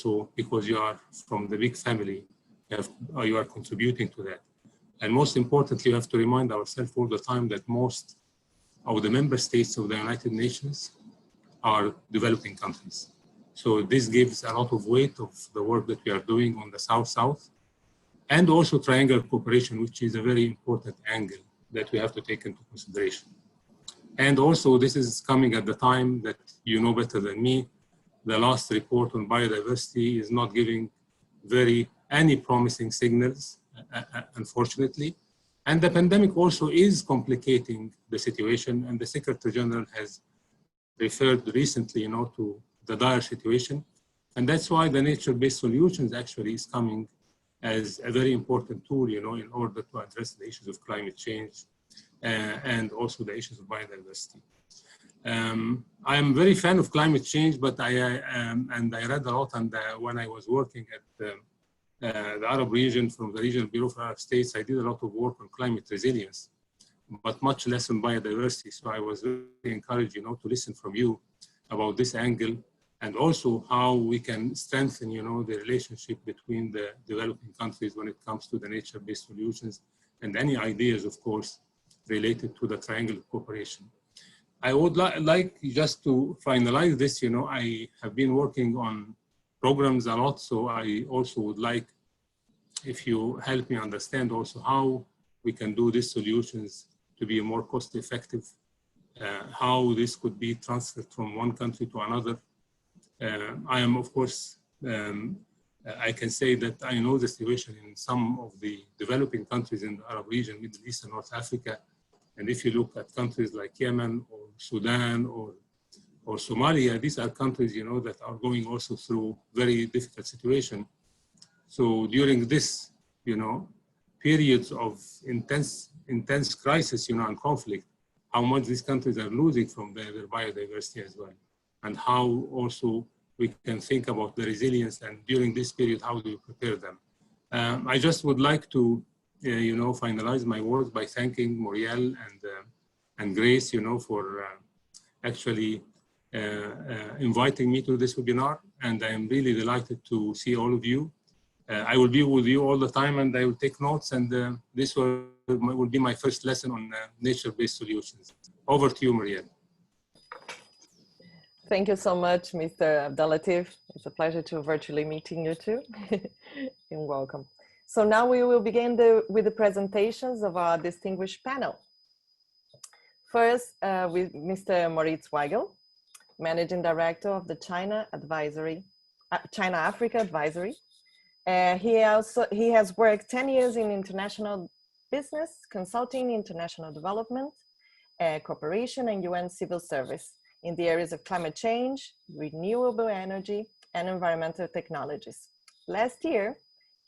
also because you are from the big family, you are contributing to that. And most importantly, we have to remind ourselves all the time that most of the member states of the United Nations are developing countries. So this gives a lot of weight of the work that we are doing on the South-South, and also triangular cooperation, which is a very important angle that we have to take into consideration. And also, this is coming at the time that you know better than me, the last report on biodiversity is not giving any promising signals, unfortunately. And the pandemic also is complicating the situation, and the Secretary General has referred recently, to the dire situation. And that's why the nature-based solutions actually is coming as a very important tool, in order to address the issues of climate change and also the issues of biodiversity. I am very fan of climate change, but and I read a lot, and when I was working at the Arab region, from the Regional Bureau for Arab States, I did a lot of work on climate resilience, but much less on biodiversity. So I was very encouraged, to listen from you about this angle, and also how we can strengthen, the relationship between the developing countries when it comes to the nature-based solutions, and any ideas, of course, related to the triangular cooperation. I would like just to finalize this, I have been working on programs a lot, so I also would like, if you help me understand also how we can do these solutions to be more cost effective, how this could be transferred from one country to another. I am, of course, I can say that I know the situation in some of the developing countries in the Arab region, Middle East and North Africa. And if you look at countries like Yemen or Sudan or Somalia, these are countries, that are going also through very difficult situation. So during this, periods of intense crisis, and conflict, how much these countries are losing from their biodiversity as well, and how also we can think about the resilience, and during this period, how do we prepare them? I just would like to, finalize my words by thanking Muriel and Grace, for actually inviting me to this webinar, and I am really delighted to see all of you. I will be with you all the time, and I will take notes, and this will be my first lesson on nature-based solutions. Over to you, Muriel. Thank you so much, Mr. Abdellatif. It's a pleasure to virtually meeting you too. And welcome. So now we will begin with the presentations of our distinguished panel. First, with Mr. Moritz Weigel, Managing Director of the China-Africa Advisory. He has worked 10 years in international business, consulting, international development, cooperation, and UN civil service in the areas of climate change, renewable energy, and environmental technologies. Last year,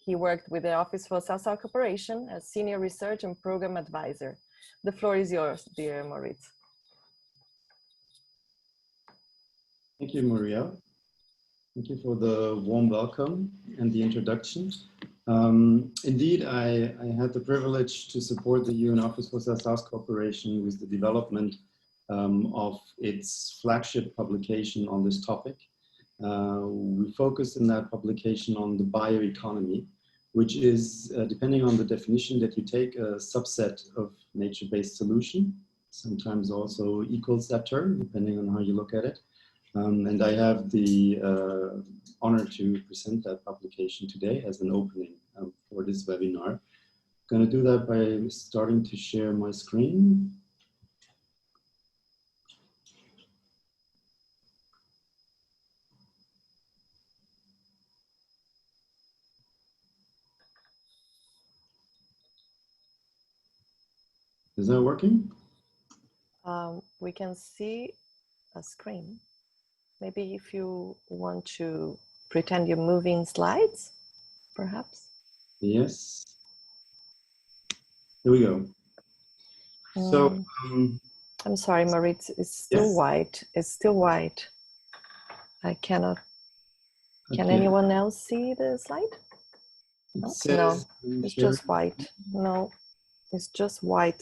he worked with the Office for South-South Cooperation as Senior Research and Program Advisor. The floor is yours, dear Moritz. Thank you, Muriel. Thank you for the warm welcome and the introduction. Indeed, I had the privilege to support the UN Office for South-South Cooperation with the development of its flagship publication on this topic. We focused in that publication on the bioeconomy, which is, depending on the definition that you take, a subset of nature-based solution. Sometimes also equals that term, depending on how you look at it. And I have the honor to present that publication today as an opening for this webinar. I'm going to do that by starting to share my screen. Is that working? We can see a screen. Maybe if you want to pretend you're moving slides, perhaps? Yes. Here we go. So, I'm sorry, Moritz, it's still yes. white. It's still white. I cannot. Can Okay. anyone else see the slide? No, it's just white. No, it's just white.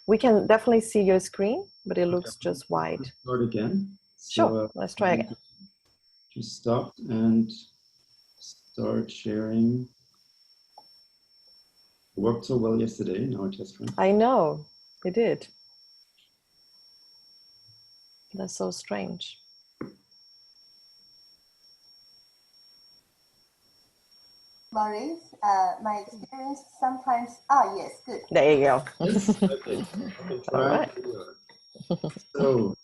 We can definitely see your screen, but it looks just white. Start again. Sure, let's try again. Just stop and start sharing. It worked so well yesterday in our test run. I know, it did. That's so strange. Maurice, my experience sometimes, yes, good. There you go. Yes, okay. All right. So,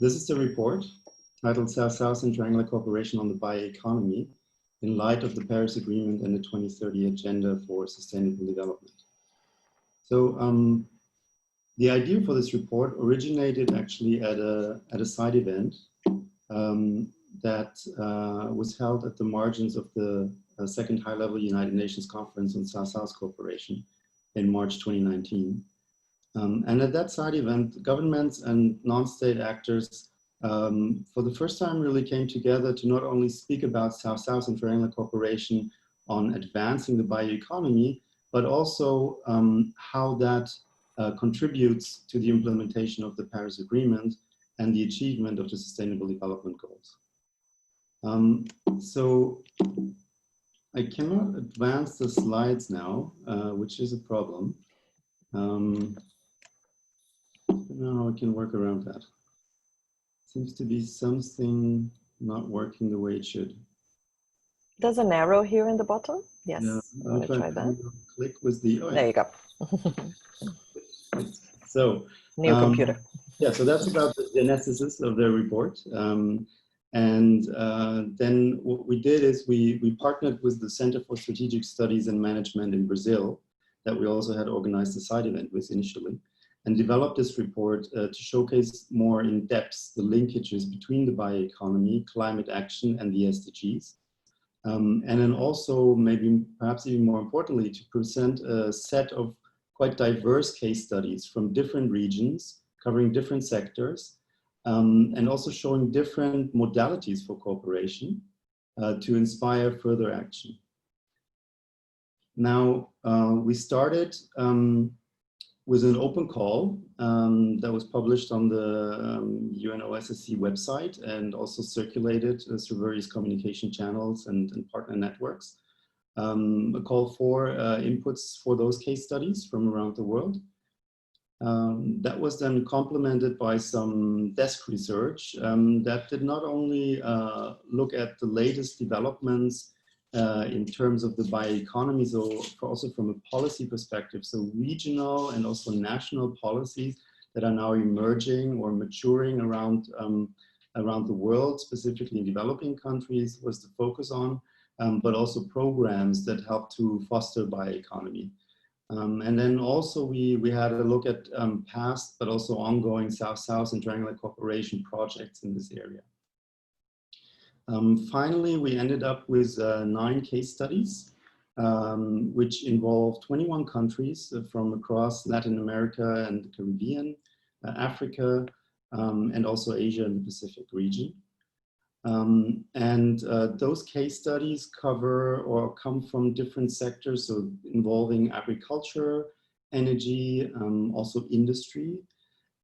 this is the report titled South-South and Triangular Cooperation on the Bioeconomy in light of the Paris Agreement and the 2030 Agenda for Sustainable Development. So, the idea for this report originated actually at a side event that was held at the margins of the second high-level United Nations Conference on South-South Cooperation in March 2019. And at that side event, governments and non-state actors for the first time really came together to not only speak about South-South and triangular cooperation on advancing the bioeconomy, but also how that contributes to the implementation of the Paris Agreement and the achievement of the Sustainable Development Goals. So I cannot advance the slides now, which is a problem. No, I can work around that. Seems to be something not working the way it should. There's an arrow here in the bottom. Yes, Yeah, I'm gonna try that. Click with the, There you go. So, New computer. yeah, so that's about the genesis of the report. Then what we did is we partnered with the Center for Strategic Studies and Management in Brazil, that we also had organized a side event with initially, and developed this report to showcase more in depth the linkages between the bioeconomy, climate action, and the SDGs. And then also, maybe perhaps even more importantly, to present a set of quite diverse case studies from different regions, covering different sectors, and also showing different modalities for cooperation to inspire further action. Now, we started with an open call that was published on the UNOSSC website and also circulated through various communication channels and partner networks. A call for inputs for those case studies from around the world. That was then complemented by some desk research that did not only look at the latest developments in terms of the bioeconomy, so also from a policy perspective, so regional and also national policies that are now emerging or maturing around the world, specifically in developing countries, was the focus on, but also programs that help to foster bioeconomy. And then also we had a look at past, but also ongoing South-South and triangular cooperation projects in this area. Finally, we ended up with 9 case studies, which involve 21 countries from across Latin America and the Caribbean, Africa, and also Asia and the Pacific region. Those case studies cover or come from different sectors, so involving agriculture, energy, also industry,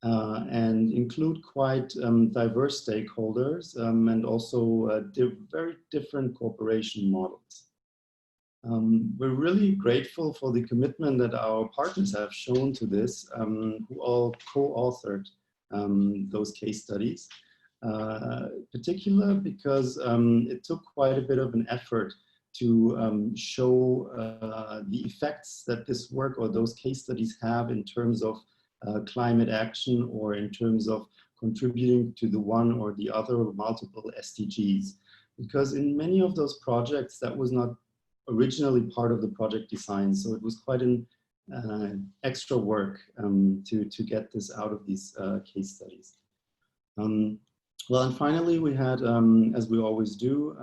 and include quite diverse stakeholders and also very different cooperation models. We're really grateful for the commitment that our partners have shown to this, who all co-authored those case studies. Particular because it took quite a bit of an effort to show the effects that this work or those case studies have in terms of climate action or in terms of contributing to the one or the other or multiple SDGs. Because in many of those projects, that was not originally part of the project design. So it was quite an extra work to get this out of these case studies. Well, and finally, we had, as we always do,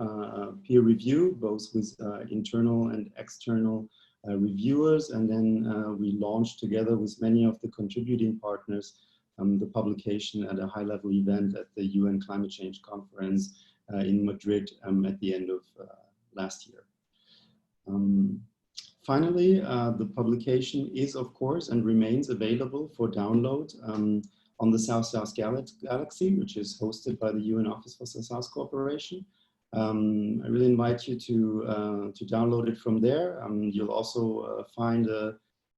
peer review, both with internal and external reviewers. And then we launched together with many of the contributing partners the publication at a high-level event at the UN Climate Change Conference in Madrid at the end of last year. Finally, the publication is, of course, and remains available for download on the South-South Galaxy, which is hosted by the UN Office for South-South Cooperation. I really invite you to download it from there. You'll also find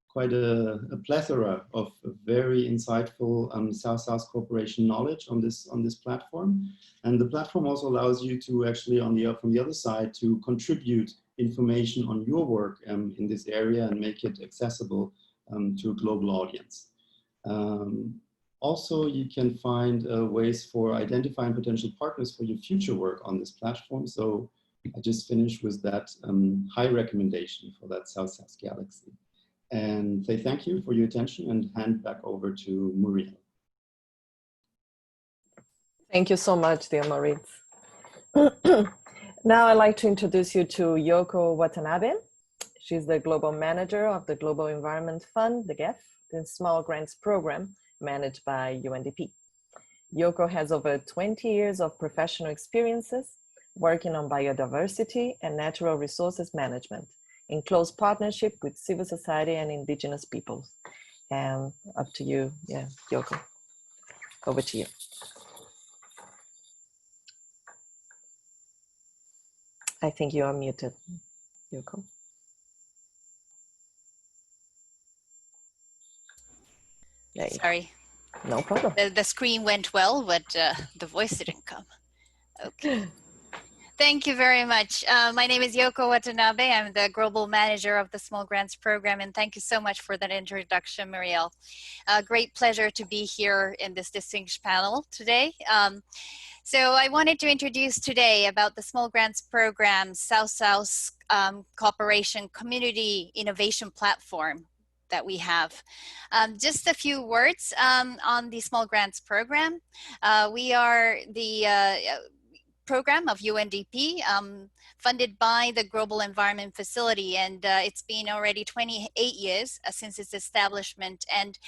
quite a plethora of very insightful South-South cooperation knowledge on this platform. And the platform also allows you to actually, from the other side, to contribute information on your work in this area and make it accessible to a global audience. Also, you can find ways for identifying potential partners for your future work on this platform. So I just finished with that high recommendation for that South-South Galaxy. And say thank you for your attention and hand back over to Muriel. Thank you so much, dear Moritz. Now I'd like to introduce you to Yoko Watanabe. She's the Global Manager of the Global Environment Fund, the GEF, the Small Grants Program managed by UNDP. Yoko has over 20 years of professional experiences working on biodiversity and natural resources management in close partnership with civil society and indigenous peoples. Up to you, yeah, Yoko. Over to you. I think you are muted, Yoko. Sorry. No problem. The screen went well, but the voice didn't come. Okay. Thank you very much. My name is Yoko Watanabe. I'm the Global Manager of the Small Grants Program, and thank you so much for that introduction, Muriel. Great pleasure to be here in this distinguished panel today. So I wanted to introduce today about the Small Grants Program South-South Cooperation Community Innovation Platform that we have. Just a few words on the Small Grants Program. We are the program of UNDP, funded by the Global Environment Facility, and it's been already 28 years since its establishment. And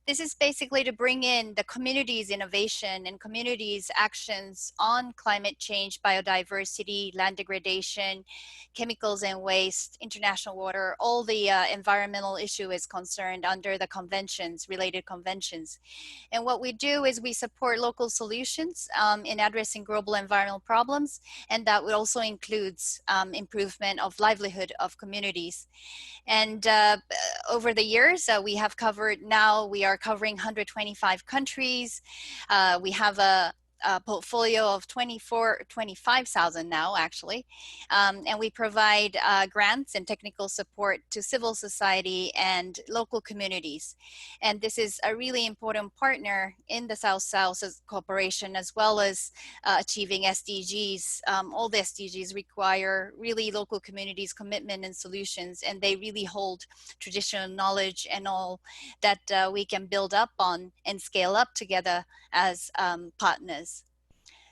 this is basically to bring in the community's innovation and community's actions on climate change, biodiversity, land degradation, chemicals and waste, international water, all the environmental issue is concerned under the conventions, related conventions. And what we do is we support local solutions in addressing global environmental problems, and that also includes improvement of livelihood of communities. And over the years, we have covered, now we are covering 125 countries. We have a portfolio of 25,000 now, actually. And we provide grants and technical support to civil society and local communities. And this is a really important partner in the South-South cooperation, as well as achieving SDGs. All the SDGs require really local communities' commitment and solutions, and they really hold traditional knowledge and all that we can build up on and scale up together as partners.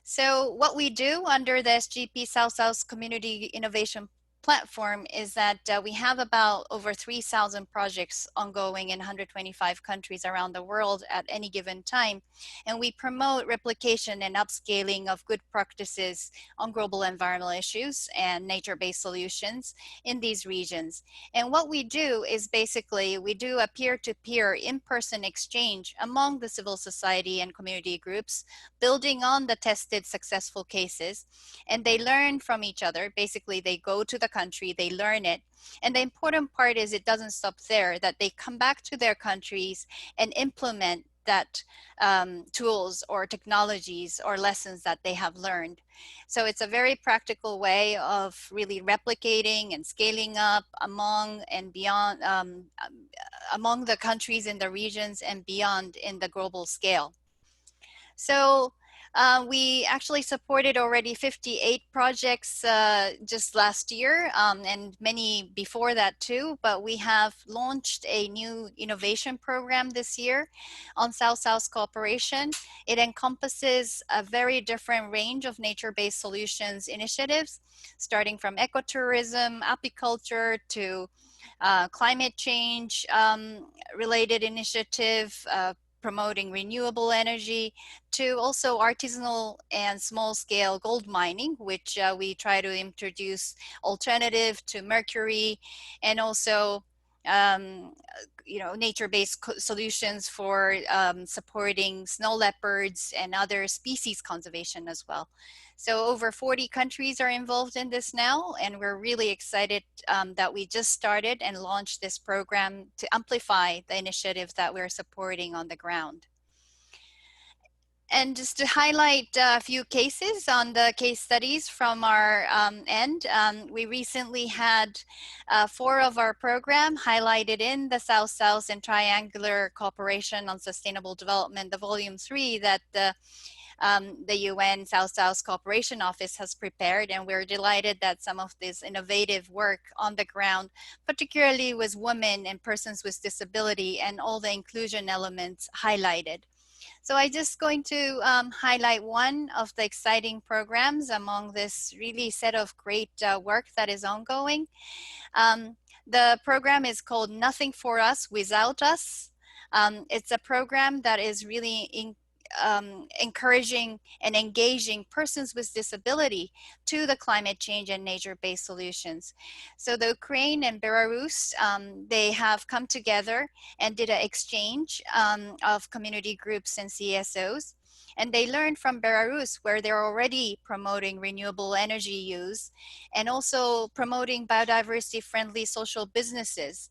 So what we do under the SGP South-South Community Innovation Platform is that we have about over 3,000 projects ongoing in 125 countries around the world at any given time. And we promote replication and upscaling of good practices on global environmental issues and nature-based solutions in these regions. And what we do is basically, we do a peer-to-peer in-person exchange among the civil society and community groups, building on the tested successful cases, and they learn from each other. Basically, they go to the country, they learn it. And the important part is it doesn't stop there, that they come back to their countries and implement that tools or technologies or lessons that they have learned. So it's a very practical way of really replicating and scaling up among and beyond, among the countries in the regions and beyond in the global scale. So we actually supported already 58 projects just last year, and many before that too, but we have launched a new innovation program this year on South-South cooperation. It encompasses a very different range of nature-based solutions initiatives, starting from ecotourism, apiculture, to climate change related initiative, promoting renewable energy, to also artisanal and small-scale gold mining, which we try to introduce alternative to mercury, and also nature-based solutions for supporting snow leopards and other species conservation as well. So over 40 countries are involved in this now, and we're really excited that we just started and launched this program to amplify the initiatives that we're supporting on the ground. And just to highlight a few cases on the case studies from our end, we recently had 4 of our program highlighted in the South-South and Triangular Cooperation on Sustainable Development, the Volume 3 that the UN South-South Cooperation Office has prepared, and we're delighted that some of this innovative work on the ground, particularly with women and persons with disability and all the inclusion elements highlighted. So I'm just going to highlight one of the exciting programs among this really set of great work that is ongoing. The program is called Nothing for Us Without Us. It's a program that is really encouraging and engaging persons with disability to the climate change and nature-based solutions. So the Ukraine and Belarus, they have come together and did an exchange of community groups and CSOs. And they learned from Belarus, where they're already promoting renewable energy use and also promoting biodiversity-friendly social businesses.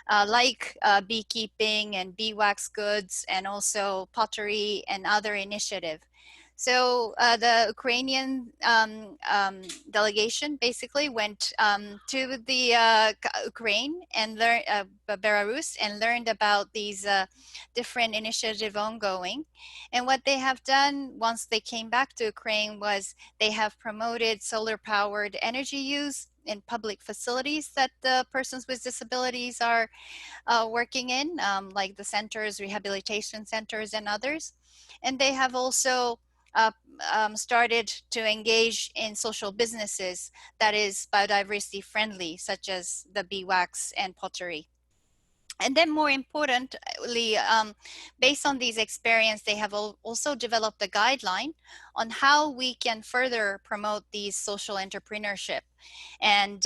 Like beekeeping and beeswax goods and also pottery and other initiatives. So the Ukrainian delegation basically went to the Ukraine and Belarus and learned about these different initiatives ongoing. And what they have done once they came back to Ukraine was they have promoted solar powered energy use in public facilities that the persons with disabilities are working in, like the centers, rehabilitation centers and others. And they have also started to engage in social businesses that is biodiversity friendly, such as the beeswax and pottery. And then more importantly, based on these experience, they have also developed a guideline on how we can further promote these social entrepreneurship and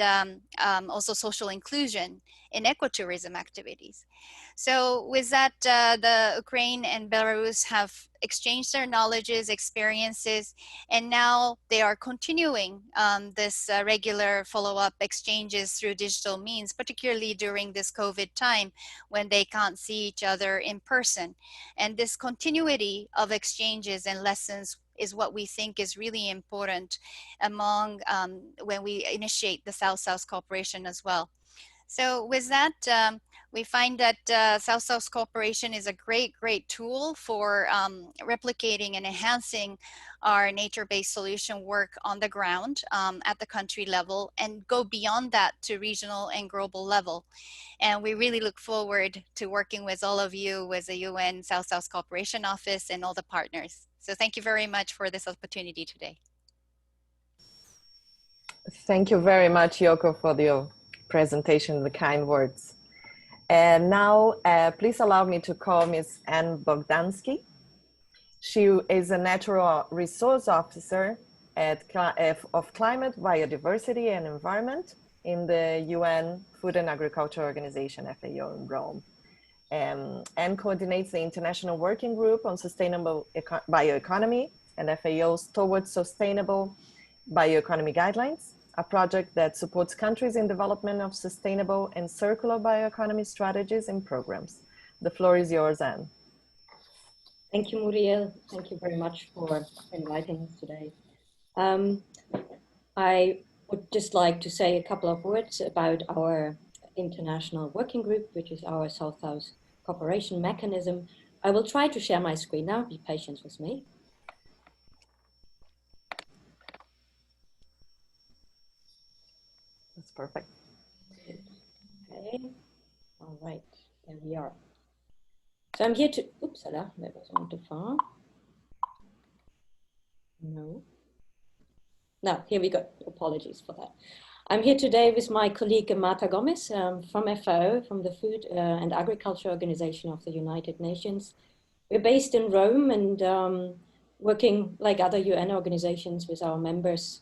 also social inclusion in ecotourism activities. So with that, the Ukraine and Belarus have exchanged their knowledges, experiences, and now they are continuing this regular follow-up exchanges through digital means, particularly during this COVID time when they can't see each other in person. And this continuity of exchanges and lessons is what we think is really important among when we initiate the South-South cooperation as well. So with that, we find that South-South cooperation is a great tool for replicating and enhancing our nature-based solution work on the ground at the country level and go beyond that to regional and global level. And we really look forward to working with all of you with the UN South-South Cooperation Office and all the partners. So thank you very much for this opportunity today. Thank you very much, Yoko, for your presentation, the kind words. And now, please allow me to call Ms. Anne Bogdansky. She is a natural resource officer of climate, biodiversity, and environment in the UN Food and Agriculture Organization, FAO, in Rome, and coordinates the International Working Group on Sustainable Bioeconomy and FAO's Towards Sustainable Bioeconomy Guidelines, a project that supports countries in development of sustainable and circular bioeconomy strategies and programs. The floor is yours, Anne. Thank you, Muriel. Thank you very much for inviting us today. I would just like to say a couple of words about our international working group, which is our South-South cooperation mechanism. I will try to share my screen now. Be patient with me. That's perfect. Okay. All right. There we are. So I'm here to, oops, that was on too far. No, here we go. Apologies for that. I'm here today with my colleague Marta Gomez from FAO, from the Food and Agriculture Organization of the United Nations. We're based in Rome and working like other UN organizations with our members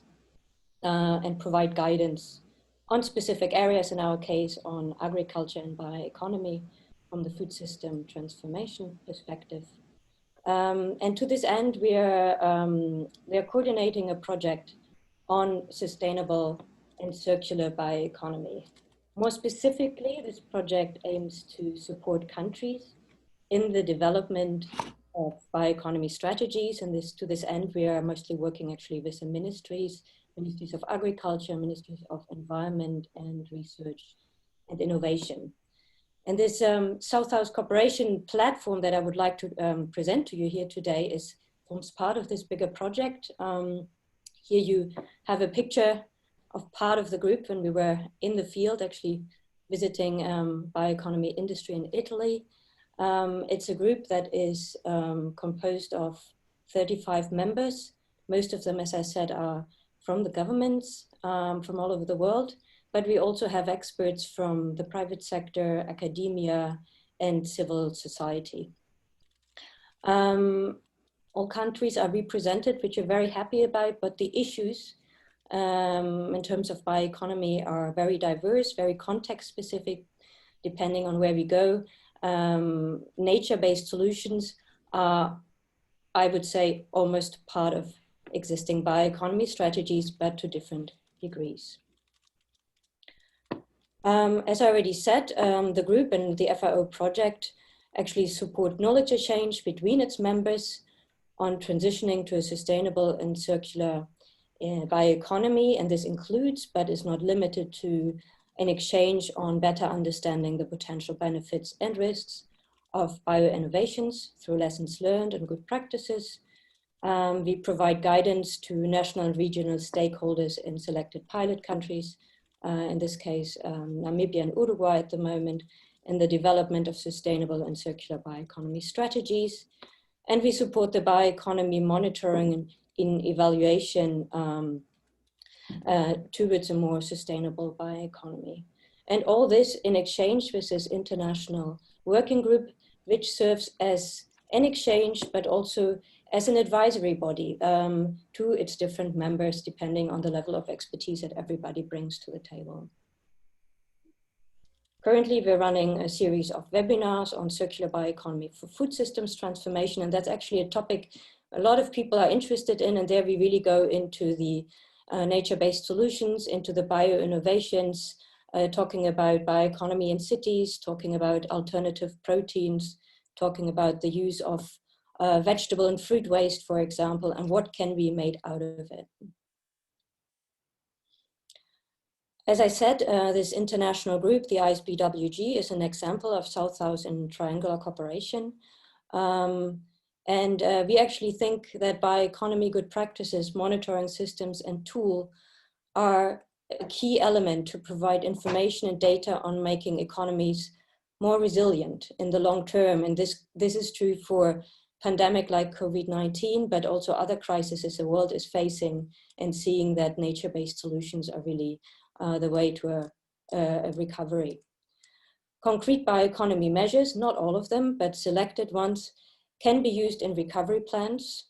and provide guidance on specific areas, in our case on agriculture and bioeconomy from the food system transformation perspective. And to this end, we are coordinating a project on sustainable and circular bioeconomy. More specifically, this project aims to support countries in the development of bioeconomy strategies. And to this end, we are mostly working actually with the ministries of Agriculture, ministries of Environment and Research and Innovation. And this South-South cooperation platform that I would like to present to you here today forms part of this bigger project. Here you have a picture of part of the group when we were in the field actually visiting bioeconomy industry in Italy. It's a group that is composed of 35 members. Most of them, as I said, are from the governments from all over the world, but we also have experts from the private sector, academia, and civil society. All countries are represented, which we're very happy about, but the issues in terms of bioeconomy are very diverse, very context specific, depending on where we go. Nature-based solutions are, I would say, almost part of existing bioeconomy strategies, but to different degrees. As I already said, the group and the FAO project actually support knowledge exchange between its members on transitioning to a sustainable and circular bioeconomy. And this includes, but is not limited to, an exchange on better understanding the potential benefits and risks of bioinnovations through lessons learned and good practices. We provide guidance to national and regional stakeholders in selected pilot countries, in this case, Namibia and Uruguay at the moment, in the development of sustainable and circular bioeconomy strategies. And we support the bioeconomy monitoring in evaluation towards a more sustainable bioeconomy. And all this in exchange with this international working group, which serves as an exchange, but also as an advisory body to its different members, depending on the level of expertise that everybody brings to the table. Currently, we're running a series of webinars on circular bioeconomy for food systems transformation, and that's actually a topic a lot of people are interested in, and there we really go into the nature-based solutions, into the bio-innovations, talking about bioeconomy in cities, talking about alternative proteins, talking about the use of vegetable and fruit waste, for example, and what can be made out of it. As I said, this international group, the ISBWG, is an example of South-South and triangular cooperation. And we actually think that bioeconomy good practices, monitoring systems, and tool are a key element to provide information and data on making economies more resilient in the long term. And this is true for pandemic like COVID-19, but also other crises the world is facing, and seeing that nature-based solutions are really the way to a recovery. Concrete bioeconomy measures, not all of them, but selected ones, can be used in recovery plans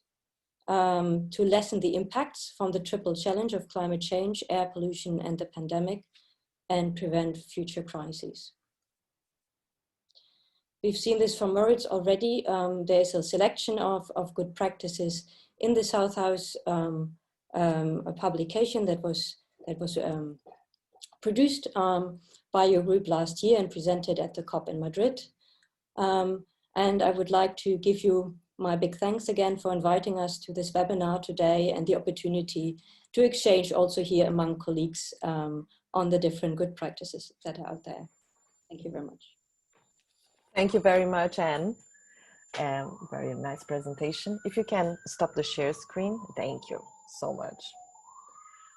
to lessen the impacts from the triple challenge of climate change, air pollution, and the pandemic, and prevent future crises. We've seen this from Moritz already. There's a selection of good practices in the South House, a publication that was produced by your group last year and presented at the COP in Madrid. And I would like to give you my big thanks again for inviting us to this webinar today and the opportunity to exchange also here among colleagues on the different good practices that are out there. Thank you very much. Thank you very much, Anne. Very nice presentation. If you can stop the share screen, thank you so much.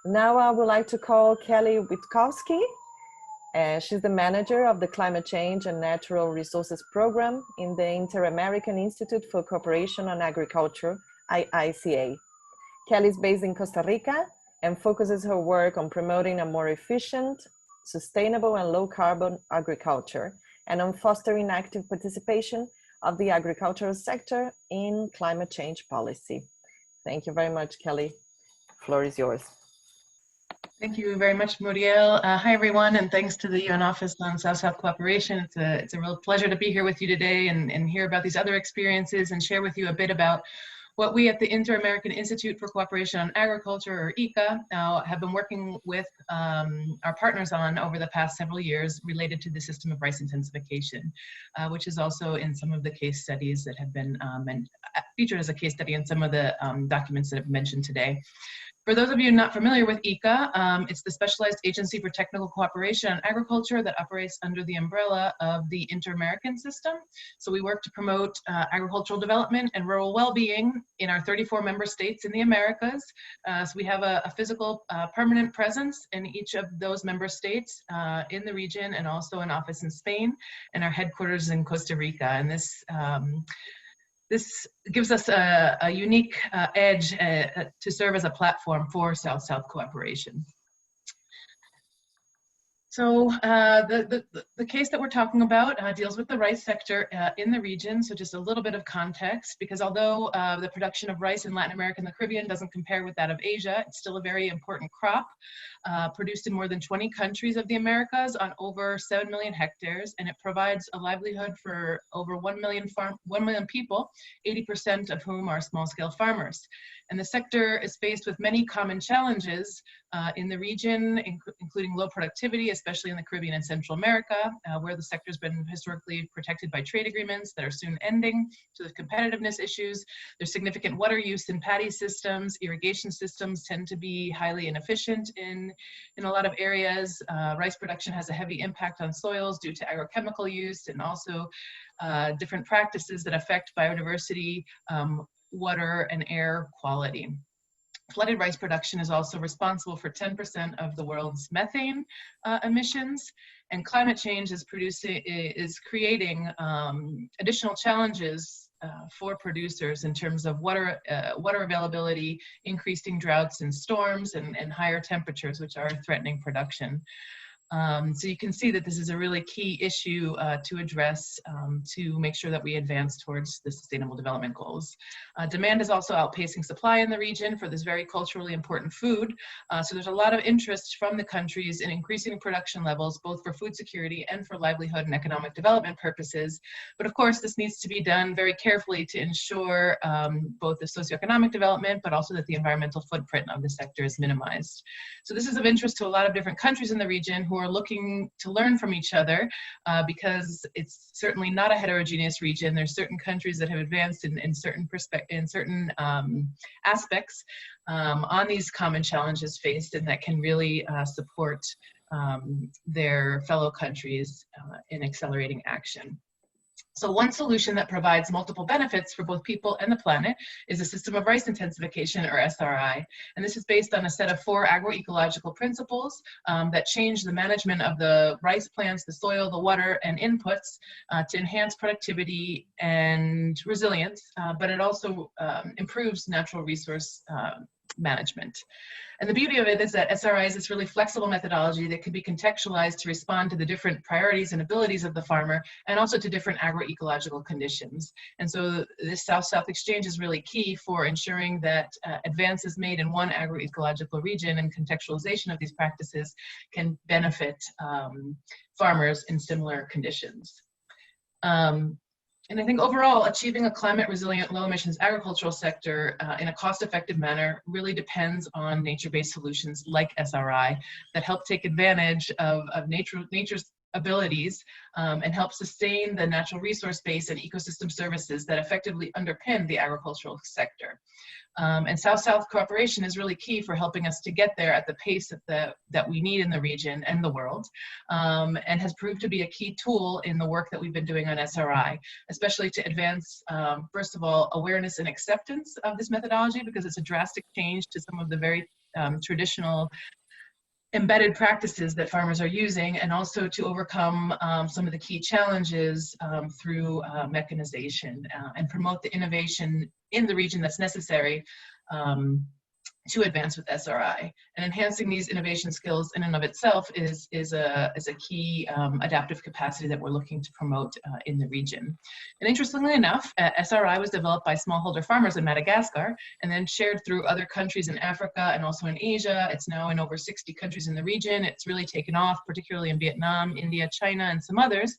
Now I would like to call Kelly Witkowski. She's the manager of the Climate Change and Natural Resources Program in the Inter-American Institute for Cooperation on Agriculture, IICA. Kelly is based in Costa Rica and focuses her work on promoting a more efficient, sustainable and low carbon agriculture, and on fostering active participation of the agricultural sector in climate change policy. Thank you very much, Kelly. The floor is yours. Thank you very much, Muriel. Hi, everyone, and thanks to the UN Office on South-South Cooperation. It's a real pleasure to be here with you today and hear about these other experiences and share with you a bit about what we at the Inter-American Institute for Cooperation on Agriculture, or ICA, have been working with our partners on over the past several years related to the system of rice intensification, which is also in some of the case studies that have been featured as a case study in some of the documents that I've mentioned today. For those of you not familiar with ICA, it's the Specialized Agency for Technical Cooperation on Agriculture that operates under the umbrella of the Inter-American System. So we work to promote agricultural development and rural well-being in our 34 member states in the Americas. So we have a physical permanent presence in each of those member states in the region, and also an office in Spain, and our headquarters in Costa Rica. And this gives us a unique edge to serve as a platform for South-South cooperation. So the case that we're talking about deals with the rice sector in the region. So just a little bit of context, because although the production of rice in Latin America and the Caribbean doesn't compare with that of Asia, it's still a very important crop, produced in more than 20 countries of the Americas on over 7 million hectares, and it provides a livelihood for over 1 million people, 80% of whom are small-scale farmers. And the sector is faced with many common challenges in the region, including low productivity, especially in the Caribbean and Central America, where the sector has been historically protected by trade agreements that are soon ending, to the competitiveness issues. There's significant water use in paddy systems. Irrigation systems tend to be highly inefficient in a lot of areas. Rice production has a heavy impact on soils due to agrochemical use, and also different practices that affect biodiversity, water and air quality. Flooded rice production is also responsible for 10% of the world's methane emissions, and climate change is creating additional challenges for producers in terms of water availability, increasing droughts and storms, and higher temperatures, which are threatening production. So you can see that this is a really key issue to address to make sure that we advance towards the Sustainable Development Goals. Demand is also outpacing supply in the region for this very culturally important food. So there's a lot of interest from the countries in increasing production levels, both for food security and for livelihood and economic development purposes. But of course, this needs to be done very carefully to ensure both the socioeconomic development, but also that the environmental footprint of the sector is minimized. So this is of interest to a lot of different countries in the region who are looking to learn from each other, because it's certainly not a heterogeneous region. There's certain countries that have advanced in certain aspects on these common challenges faced, and that can really support their fellow countries in accelerating action. So one solution that provides multiple benefits for both people and the planet is a system of rice intensification, or SRI. And this is based on a set of 4 agroecological principles that change the management of the rice plants, the soil, the water, and inputs to enhance productivity and resilience, but it also improves natural resource management. And the beauty of it is that SRI is this really flexible methodology that can be contextualized to respond to the different priorities and abilities of the farmer, and also to different agroecological conditions. And so this South-South exchange is really key for ensuring that advances made in one agroecological region and contextualization of these practices can benefit farmers in similar conditions. And I think overall, achieving a climate resilient, low emissions agricultural sector in a cost-effective manner really depends on nature-based solutions like SRI that help take advantage of nature's abilities and help sustain the natural resource base and ecosystem services that effectively underpin the agricultural sector. And South-South cooperation is really key for helping us to get there at the pace that we need in the region and the world, and has proved to be a key tool in the work that we've been doing on SRI, especially to advance, first of all, awareness and acceptance of this methodology, because it's a drastic change to some of the very traditional embedded practices that farmers are using, and also to overcome some of the key challenges through mechanization and promote the innovation in the region that's necessary to advance with SRI. And enhancing these innovation skills in and of itself is a key adaptive capacity that we're looking to promote in the region. And interestingly enough, SRI was developed by smallholder farmers in Madagascar and then shared through other countries in Africa and also in Asia. It's now in over 60 countries in the region. It's really taken off, particularly in Vietnam, India, China, and some others.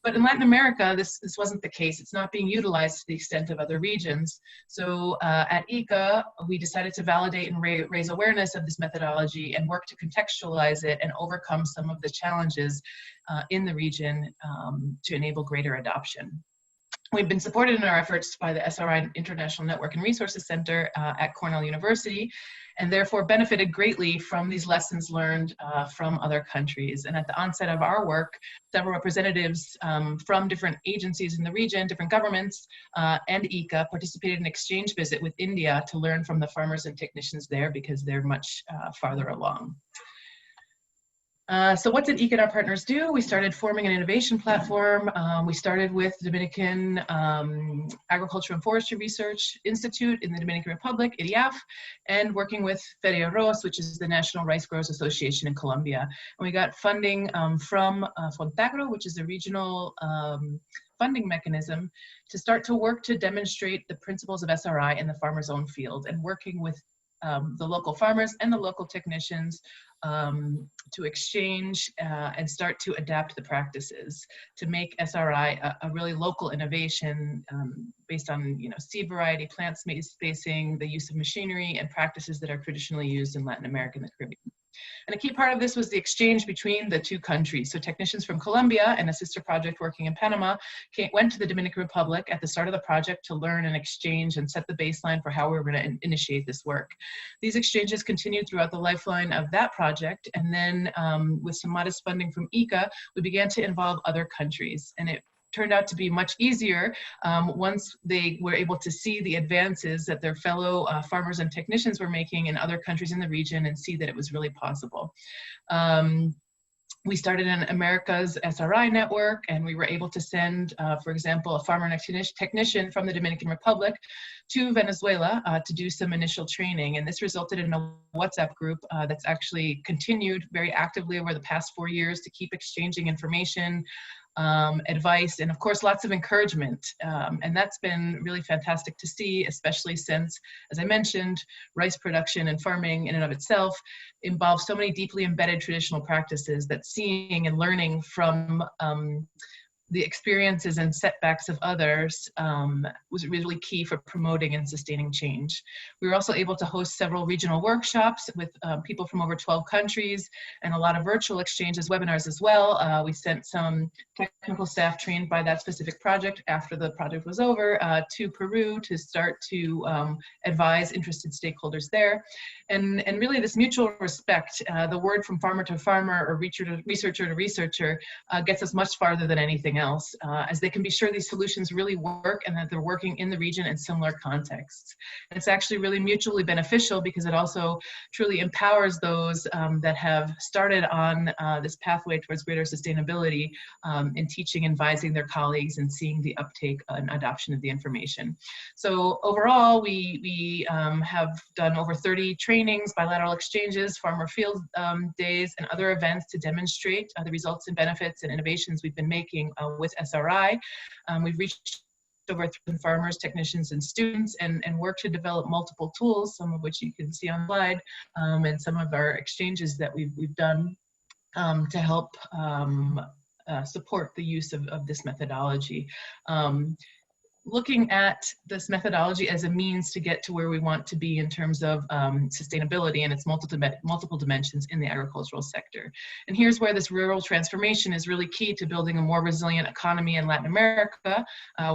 But in Latin America, this wasn't the case. It's not being utilized to the extent of other regions. So at ICA, we decided to validate and raise awareness of this methodology and work to contextualize it and overcome some of the challenges in the region to enable greater adoption. We've been supported in our efforts by the SRI International Network and Resources Center at Cornell University, and therefore benefited greatly from these lessons learned from other countries. And at the onset of our work, several representatives from different agencies in the region, different governments, and ICA participated in an exchange visit with India to learn from the farmers and technicians there because they're much farther along. So what did ICA and our partners do? We started forming an innovation platform. We started with the Dominican Agriculture and Forestry Research Institute in the Dominican Republic, IDIAF, and working with Feria Arroz, which is the National Rice Growers Association in Colombia. And we got funding from Fontagro, which is a regional funding mechanism, to start to work to demonstrate the principles of SRI in the farmer's own field, and working with the local farmers and the local technicians to exchange and start to adapt the practices to make SRI a really local innovation based on seed variety, plant spacing, the use of machinery, and practices that are traditionally used in Latin America and the Caribbean. And a key part of this was the exchange between the two countries. So technicians from Colombia and a sister project working in Panama went to the Dominican Republic at the start of the project to learn and exchange and set the baseline for how we were going to initiate this work. These exchanges continued throughout the lifeline of that project, and then with some modest funding from ICA, we began to involve other countries. And it turned out to be much easier once they were able to see the advances that their fellow farmers and technicians were making in other countries in the region and see that it was really possible. We started an America's SRI network, and we were able to send, for example, a farmer and technician from the Dominican Republic to Venezuela to do some initial training. And this resulted in a WhatsApp group that's actually continued very actively over the past 4 years to keep exchanging information, advice, and of course lots of encouragement, and that's been really fantastic to see, especially since, as I mentioned, rice production and farming in and of itself involves so many deeply embedded traditional practices that seeing and learning from the experiences and setbacks of others was really key for promoting and sustaining change. We were also able to host several regional workshops with people from over 12 countries and a lot of virtual exchanges, webinars as well. We sent some technical staff trained by that specific project after the project was over to Peru to start to advise interested stakeholders there. And really this mutual respect, the word from farmer to farmer or researcher to researcher gets us much farther than anything else, as they can be sure these solutions really work and that they're working in the region in similar contexts. And it's actually really mutually beneficial because it also truly empowers those that have started on this pathway towards greater sustainability in teaching, advising their colleagues, and seeing the uptake and adoption of the information. So overall, we have done over 30 trainings, bilateral exchanges, farmer field days, and other events to demonstrate the results and benefits and innovations we've been making with SRI. We've reached over 1,000 farmers, technicians, and students, and work to develop multiple tools, some of which you can see on the slide, and some of our exchanges that we've done to help support the use of this methodology. Looking at this methodology as a means to get to where we want to be in terms of sustainability and its multiple dimensions in the agricultural sector. And here's where this rural transformation is really key to building a more resilient economy in Latin America,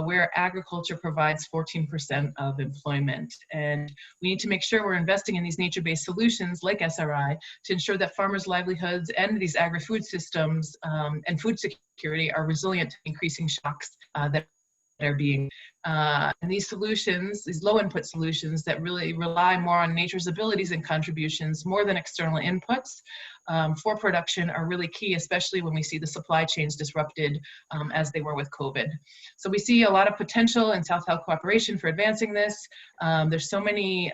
where agriculture provides 14% of employment. And we need to make sure we're investing in these nature-based solutions like SRI to ensure that farmers' livelihoods and these agri-food systems and food security are resilient to increasing shocks that are being, and these solutions, these low input solutions that really rely more on nature's abilities and contributions more than external inputs for production are really key, especially when we see the supply chains disrupted as they were with COVID. So we see a lot of potential in South-South cooperation for advancing this. There's so many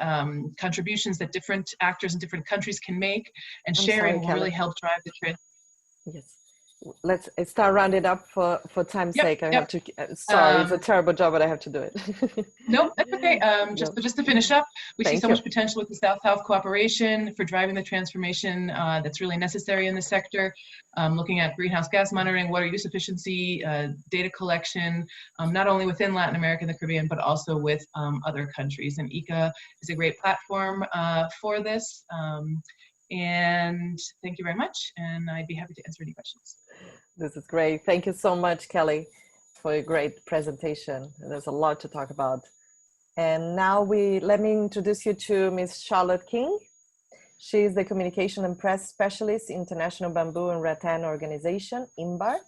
contributions that different actors in different countries can make, and sharing will really help drive the trend. Yes. Let's start rounding up for time's sake. I have to, sorry, it's a terrible job, but I have to do it. No, that's okay. Just to finish up, we see so much potential with the South-South cooperation for driving the transformation that's really necessary in the sector. Looking at greenhouse gas monitoring, water use efficiency, data collection, not only within Latin America and the Caribbean, but also with other countries. And ICA is a great platform for this. And thank you very much. And I'd be happy to answer any questions. This is great. Thank you so much, Kelly, for a great presentation. There's a lot to talk about. And now let me introduce you to Ms. Charlotte King. She is the Communication and Press Specialist, International Bamboo and Rattan Organization, INBAR.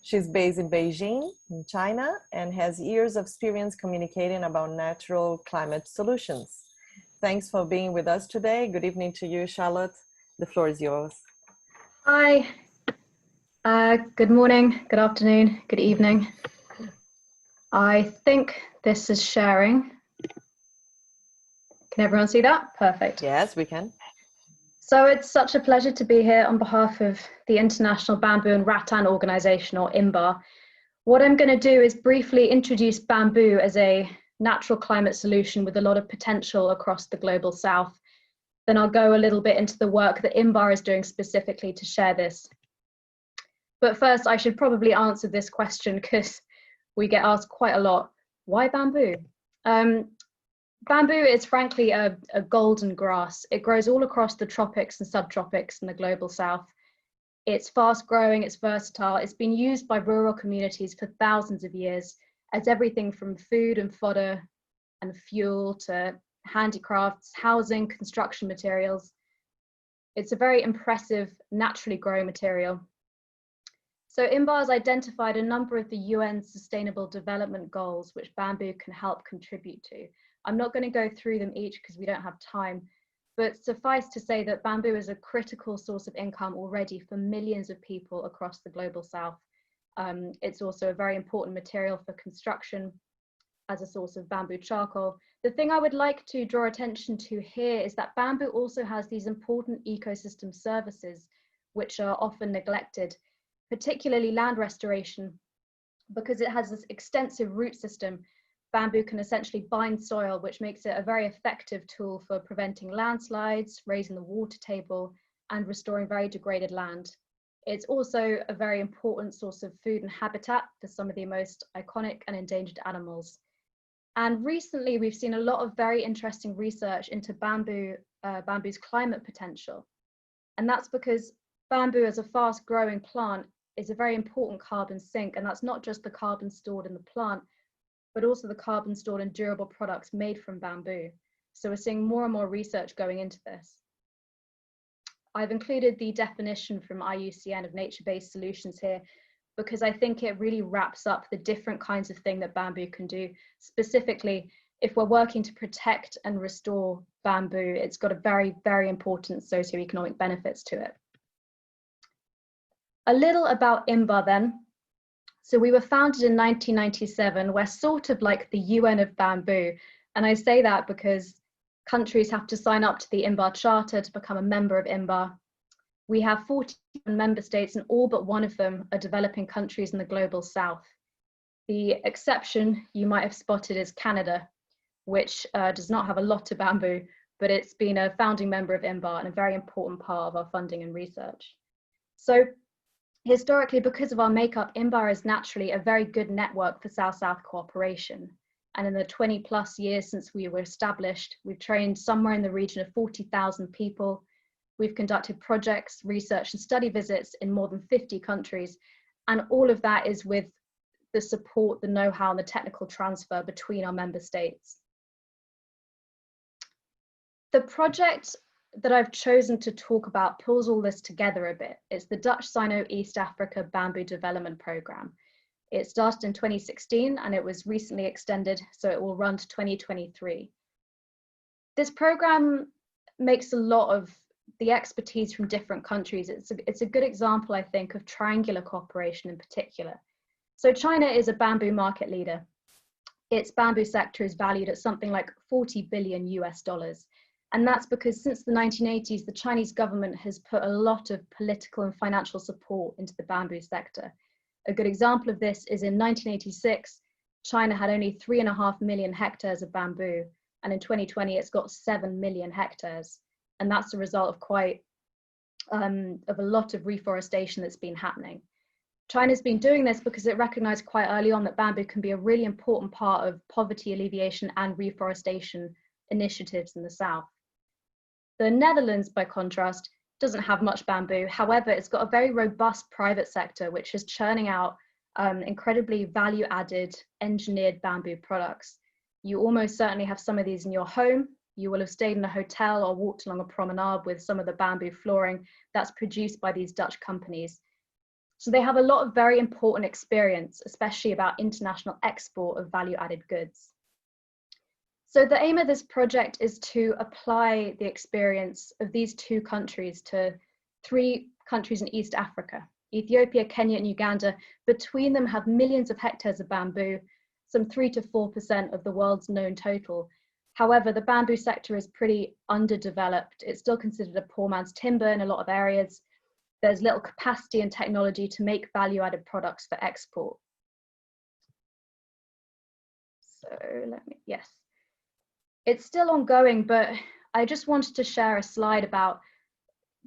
She's based in Beijing, in China, and has years of experience communicating about natural climate solutions. Thanks for being with us today. Good evening to you, Charlotte. The floor is yours. Hi. Good morning, good afternoon, good evening. I think this is sharing. Can everyone see that? Perfect. Yes, we can. So it's such a pleasure to be here on behalf of the International Bamboo and Rattan Organization, or INBAR. What I'm going to do is briefly introduce bamboo as a natural climate solution with a lot of potential across the global south. Then I'll go a little bit into the work that INBAR is doing specifically to share this. But first, I should probably answer this question because we get asked quite a lot. Why bamboo? Bamboo is frankly a golden grass. It grows all across the tropics and subtropics in the global south. It's fast growing, it's versatile. It's been used by rural communities for thousands of years as everything from food and fodder and fuel to handicrafts, housing, construction materials. It's a very impressive, naturally growing material. So INBAR has identified a number of the UN Sustainable Development Goals which bamboo can help contribute to. I'm not going to go through them each because we don't have time, but suffice to say that bamboo is a critical source of income already for millions of people across the global south. It's also a very important material for construction as a source of bamboo charcoal. The thing I would like to draw attention to here is that bamboo also has these important ecosystem services which are often neglected, particularly land restoration. Because it has this extensive root system, bamboo can essentially bind soil, which makes it a very effective tool for preventing landslides, raising the water table, and restoring very degraded land. It's also a very important source of food and habitat for some of the most iconic and endangered animals. And recently, we've seen a lot of very interesting research into bamboo's climate potential. And that's because bamboo, as a fast-growing plant, is a very important carbon sink, and that's not just the carbon stored in the plant, but also the carbon stored in durable products made from bamboo. So we're seeing more and more research going into this. I've included the definition from IUCN of nature-based solutions here because I think it really wraps up the different kinds of thing that bamboo can do. Specifically, if we're working to protect and restore bamboo, it's got a very, very important socioeconomic benefits to it. A little about INBAR then. So we were founded in 1997. We're sort of like the UN of bamboo. And I say that because countries have to sign up to the INBAR Charter to become a member of INBAR. We have 41 member states, and all but one of them are developing countries in the global south. The exception you might have spotted is Canada, which does not have a lot of bamboo, but it's been a founding member of INBAR and a very important part of our funding and research. So historically, because of our makeup, INBAR is naturally a very good network for South-South cooperation. And in the 20+ years since we were established, we've trained somewhere in the region of 40,000 people. We've conducted projects, research and study visits in more than 50 countries. And all of that is with the support, the know-how and the technical transfer between our member states. The project that I've chosen to talk about pulls all this together a bit. It's the Dutch Sino East Africa Bamboo Development Programme. It started in 2016 and it was recently extended, so it will run to 2023. This program makes a lot of the expertise from different countries. It's a good example, I think, of triangular cooperation in particular. So China is a bamboo market leader. Its bamboo sector is valued at something like $40 billion US. And that's because since the 1980s, the Chinese government has put a lot of political and financial support into the bamboo sector. A good example of this is in 1986, China had only 3.5 million hectares of bamboo. And in 2020, it's got 7 million hectares. And that's a result of of a lot of reforestation that's been happening. China's been doing this because it recognized quite early on that bamboo can be a really important part of poverty alleviation and reforestation initiatives in the South. The Netherlands, by contrast, doesn't have much bamboo. However, it's got a very robust private sector, which is churning out incredibly value-added engineered bamboo products. You almost certainly have some of these in your home. You will have stayed in a hotel or walked along a promenade with some of the bamboo flooring that's produced by these Dutch companies. So they have a lot of very important experience, especially about international export of value-added goods. So the aim of this project is to apply the experience of these two countries to 3 countries in East Africa. Ethiopia, Kenya, and Uganda, between them have millions of hectares of bamboo, some 3 to 4% of the world's known total. However, the bamboo sector is pretty underdeveloped. It's still considered a poor man's timber in a lot of areas. There's little capacity and technology to make value-added products for export. So yes. It's still ongoing, but I just wanted to share a slide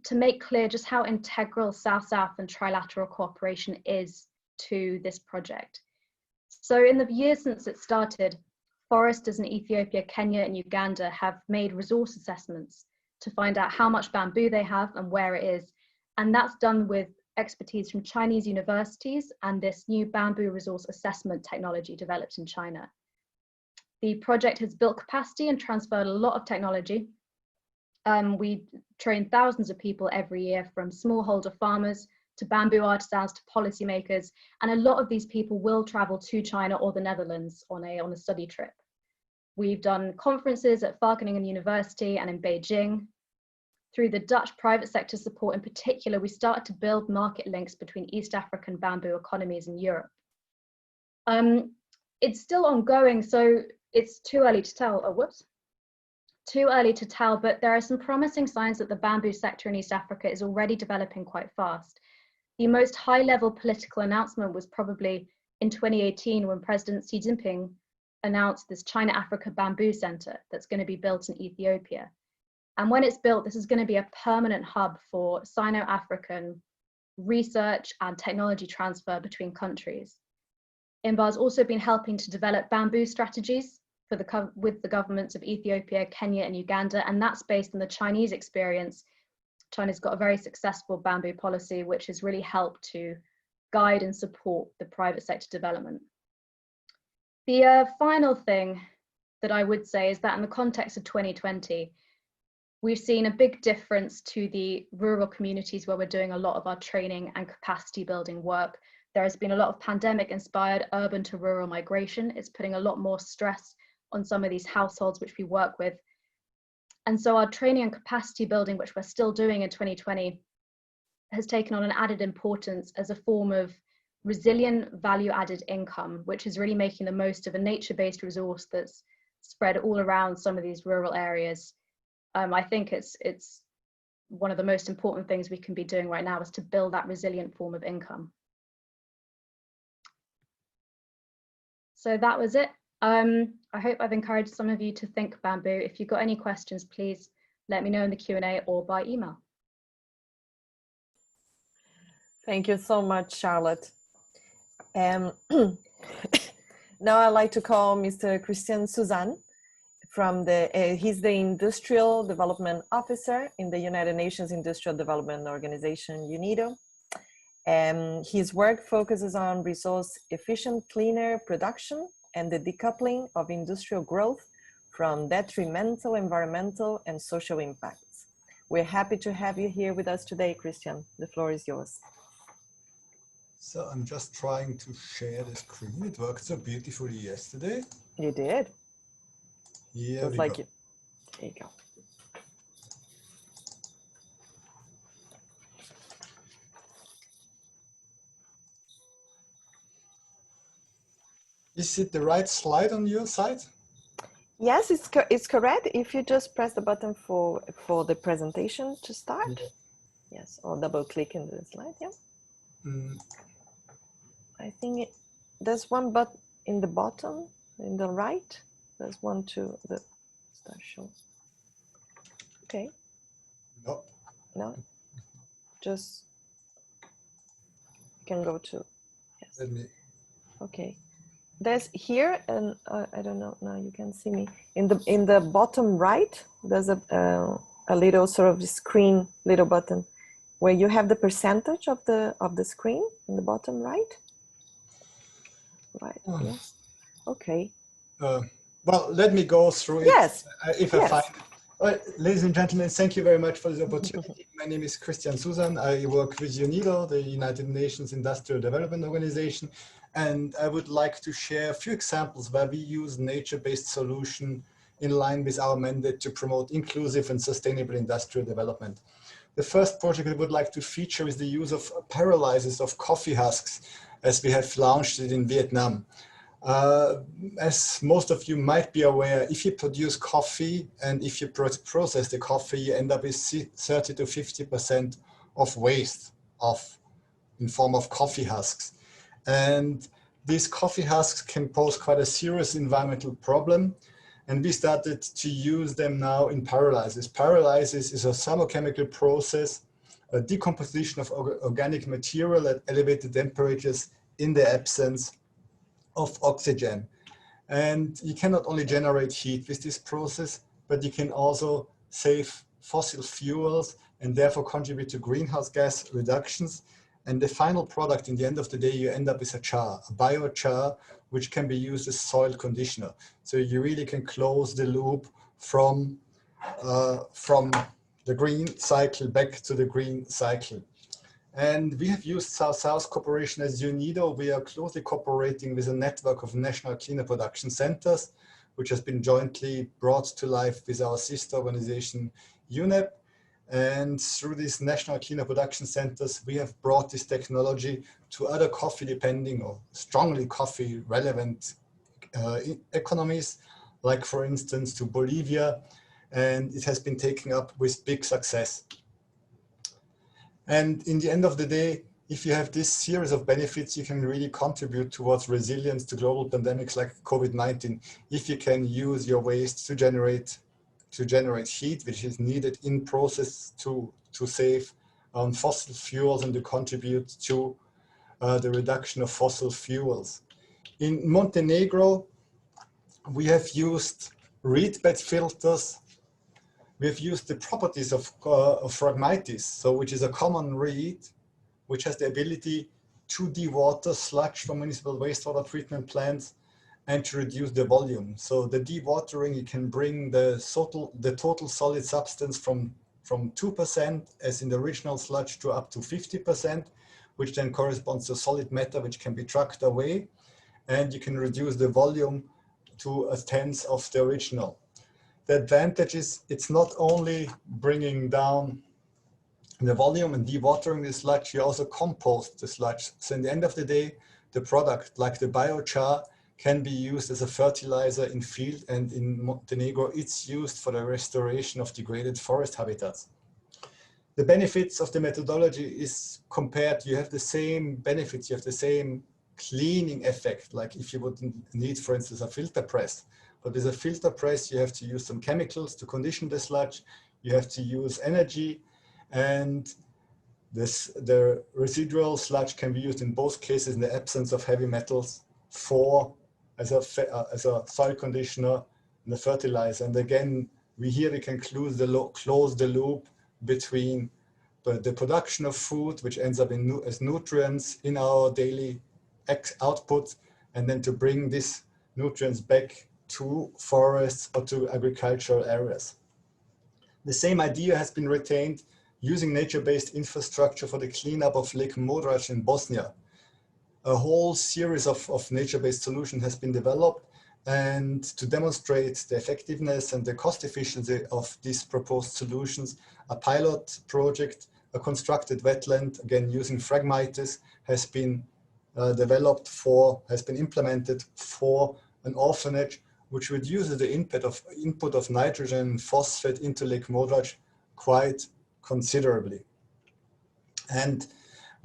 to make clear just how integral South-South and trilateral cooperation is to this project. So in the years since it started, foresters in Ethiopia, Kenya, and Uganda have made resource assessments to find out how much bamboo they have and where it is. And that's done with expertise from Chinese universities and this new bamboo resource assessment technology developed in China. The project has built capacity and transferred a lot of technology. We train thousands of people every year, from smallholder farmers to bamboo artisans to policymakers. And a lot of these people will travel to China or the Netherlands on a study trip. We've done conferences at Wageningen University and in Beijing. Through the Dutch private sector support in particular, we started to build market links between East African bamboo economies and Europe. It's still ongoing, so it's too early to tell. Too early to tell, but there are some promising signs that the bamboo sector in East Africa is already developing quite fast. The most high-level political announcement was probably in 2018 when President Xi Jinping announced this China-Africa Bamboo Center that's going to be built in Ethiopia. And when it's built, this is going to be a permanent hub for Sino-African research and technology transfer between countries. INBAR has also been helping to develop bamboo strategies with the governments of Ethiopia, Kenya, and Uganda, and that's based on the Chinese experience. China's got a very successful bamboo policy, which has really helped to guide and support the private sector development. The final thing that I would say is that in the context of 2020, we've seen a big difference to the rural communities where we're doing a lot of our training and capacity building work. There has been a lot of pandemic-inspired urban to rural migration. It's putting a lot more stress on some of these households which we work with. And so our training and capacity building, which we're still doing in 2020, has taken on an added importance as a form of resilient value-added income, which is really making the most of a nature-based resource that's spread all around some of these rural areas. I think it's one of the most important things we can be doing right now is to build that resilient form of income. So that was it. I hope I've encouraged some of you to think bamboo. If you've got any questions, please let me know in the Q&A or by email. Thank you so much, Charlotte. Now I'd like to call Mr. Christian Suzanne from he's the Industrial Development Officer in the United Nations Industrial Development Organization, UNIDO. His work focuses on resource-efficient, cleaner production and the decoupling of industrial growth from detrimental environmental and social impacts. We're happy to have you here with us today, Christian. The floor is yours. So I'm just trying to share the screen. It worked so beautifully yesterday. You did. Here Just we like go. it. There you go. Is it the right slide on your side? Yes, it's correct. If you just press the button for the presentation to start. Yeah. Yes, or double click in the slide. Yeah. Mm. I think there's one button in the bottom, in the right. There's one to the start show. Okay. No. No. Just you can go to. Yes. Let me. Okay. There's here, and I don't know. Now you can see me in the bottom right. There's a little sort of screen, little button, where you have the percentage of the screen in the bottom right. Right. Yes. Okay. Well, let me go through it. Yes. If I find. All right, ladies and gentlemen, thank you very much for this opportunity. My name is Christian Susan. I work with UNIDO, the United Nations Industrial Development Organization, and I would like to share a few examples where we use nature-based solution in line with our mandate to promote inclusive and sustainable industrial development. The first project I would like to feature is the use of pyrolysis of coffee husks, as we have launched it in Vietnam. As most of you might be aware, if you produce coffee and if you process the coffee, you end up with 30 to 50% of waste in form of coffee husks. And these coffee husks can pose quite a serious environmental problem. And we started to use them now in pyrolysis. Pyrolysis is a thermochemical process, a decomposition of organic material at elevated temperatures in the absence of oxygen. And you cannot only generate heat with this process, but you can also save fossil fuels and therefore contribute to greenhouse gas reductions. And the final product, in the end of the day, you end up with a char, a biochar, which can be used as soil conditioner. So you really can close the loop from the green cycle back to the green cycle. And we have used South-South cooperation as UNIDO. We are closely cooperating with a network of national cleaner production centers, which has been jointly brought to life with our sister organization, UNEP. And through these national cleaner production centers, we have brought this technology to other coffee-depending or strongly coffee-relevant economies, like, for instance, to Bolivia. And it has been taken up with big success. And in the end of the day, if you have this series of benefits, you can really contribute towards resilience to global pandemics like COVID-19. If you can use your waste to generate heat, which is needed in process to save fossil fuels and to contribute to the reduction of fossil fuels. In Montenegro, we have used reed bed filters. We've used the properties of phragmites, which is a common reed, which has the ability to dewater sludge from municipal wastewater treatment plants and to reduce the volume. So the dewatering, you can bring the total solid substance from 2%, as in the original sludge, to up to 50%, which then corresponds to solid matter, which can be trucked away. And you can reduce the volume to a tenth of the original. The advantage is it's not only bringing down the volume and dewatering the sludge, you also compost the sludge. So in the end of the day, the product, like the biochar, can be used as a fertilizer in field, and in Montenegro, it's used for the restoration of degraded forest habitats. The benefits of the methodology is compared, you have the same benefits, you have the same cleaning effect, like if you would need, for instance, a filter press. But with a filter press, you have to use some chemicals to condition the sludge. You have to use energy, and the residual sludge can be used in both cases in the absence of heavy metals as a soil conditioner and a fertilizer. And again, we can close the loop between the production of food, which ends up as nutrients in our daily output, and then to bring these nutrients back to forests or to agricultural areas. The same idea has been retained using nature-based infrastructure for the cleanup of Lake Modrac in Bosnia. a whole series of nature-based solutions has been developed, and to demonstrate the effectiveness and the cost efficiency of these proposed solutions, a pilot project, a constructed wetland, again using Phragmites, has been implemented for an orphanage, which reduces the input of nitrogen and phosphate into Lake Modraj quite considerably. And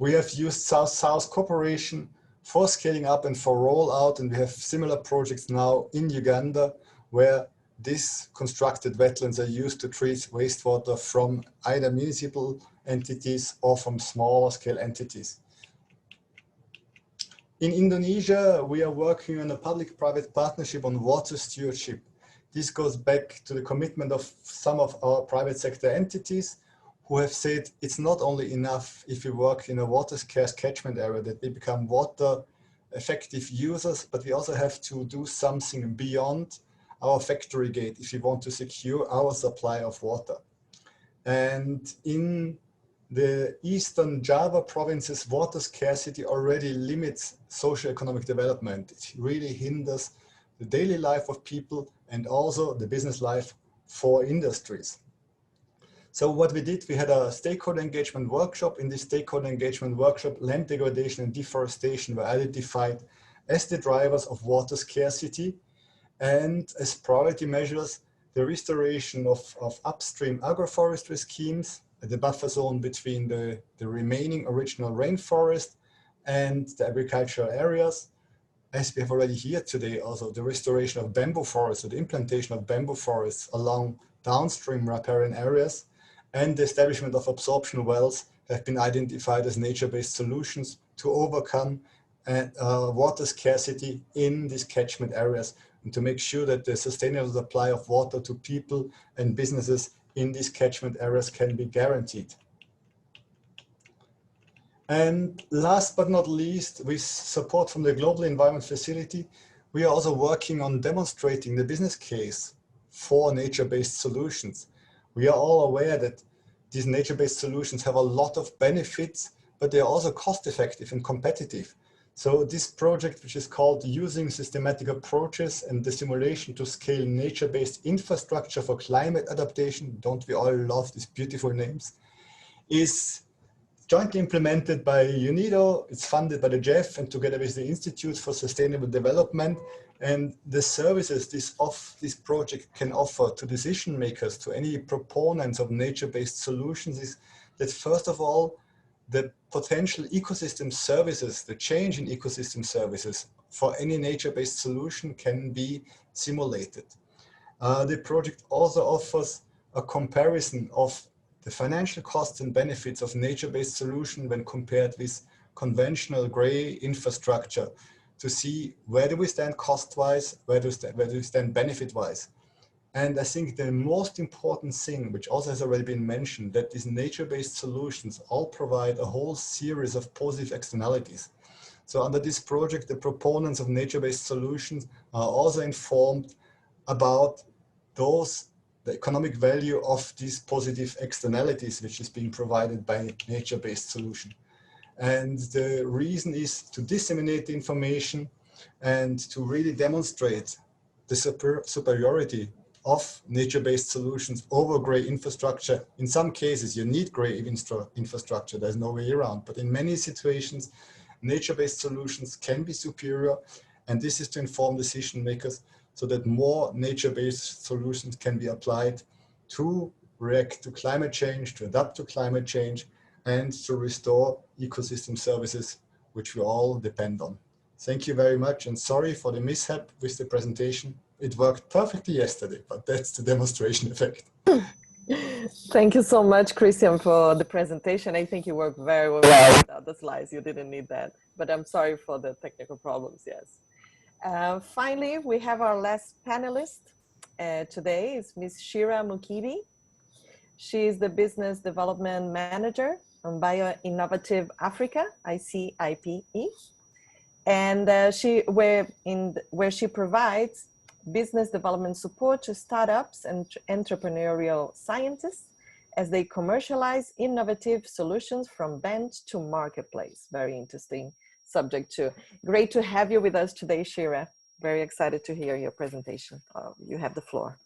we have used South-South cooperation for scaling up and for rollout, and we have similar projects now in Uganda, where these constructed wetlands are used to treat wastewater from either municipal entities or from smaller scale entities. In Indonesia, we are working on a public-private partnership on water stewardship. This goes back to the commitment of some of our private sector entities who have said it's not only enough if we work in a water scarce catchment area that we become water effective users, but we also have to do something beyond our factory gate if we want to secure our supply of water. And in the Eastern Java province's water scarcity already limits socioeconomic development. It really hinders the daily life of people and also the business life for industries. So what we did, we had a stakeholder engagement workshop. In this stakeholder engagement workshop, land degradation and deforestation were identified as the drivers of water scarcity, and as priority measures, the restoration of upstream agroforestry schemes, the buffer zone between the remaining original rainforest and the agricultural areas. As we have already heard today, also the restoration of bamboo forests, or the implantation of bamboo forests along downstream riparian areas, and the establishment of absorption wells have been identified as nature-based solutions to overcome water scarcity in these catchment areas, and to make sure that the sustainable supply of water to people and businesses in these catchment areas can be guaranteed. And last but not least, with support from the Global Environment Facility, we are also working on demonstrating the business case for nature-based solutions. We are all aware that these nature-based solutions have a lot of benefits, but they are also cost-effective and competitive. So this project, which is called Using Systematic Approaches and the Simulation to Scale Nature-Based Infrastructure for Climate Adaptation, don't we all love these beautiful names, is jointly implemented by UNIDO. It's funded by the GEF and together with the Institute for Sustainable Development. And the services this project can offer to decision makers, to any proponents of nature-based solutions, is that first of all, the potential ecosystem services, the change in ecosystem services for any nature-based solution can be simulated. The project also offers a comparison of the financial costs and benefits of nature-based solution when compared with conventional gray infrastructure, to see where do we stand cost-wise, where do we stand benefit-wise. And I think the most important thing, which also has already been mentioned, that these nature-based solutions all provide a whole series of positive externalities. So under this project, the proponents of nature-based solutions are also informed about the economic value of these positive externalities, which is being provided by nature-based solution. And the reason is to disseminate the information and to really demonstrate the superiority of nature-based solutions over gray infrastructure. In some cases, you need gray infrastructure, there's no way around. But in many situations, nature-based solutions can be superior. And this is to inform decision makers so that more nature-based solutions can be applied to react to climate change, to adapt to climate change, and to restore ecosystem services, which we all depend on. Thank you very much, and sorry for the mishap with the presentation. It worked perfectly yesterday, but that's the demonstration effect. Thank you so much, Christian, for the presentation. I think you worked very well without the slides. You didn't need that, but I'm sorry for the technical problems, yes. Finally, we have our last panelist today is Ms. Shira Mukibi. She is the Business Development Manager on Bio-Innovative Africa, ICIPE, and where she provides business development support to startups and entrepreneurial scientists as they commercialize innovative solutions from bench to marketplace. Very interesting. subject too. Great to have you with us today, Shira. Very excited to hear your presentation. You have the floor.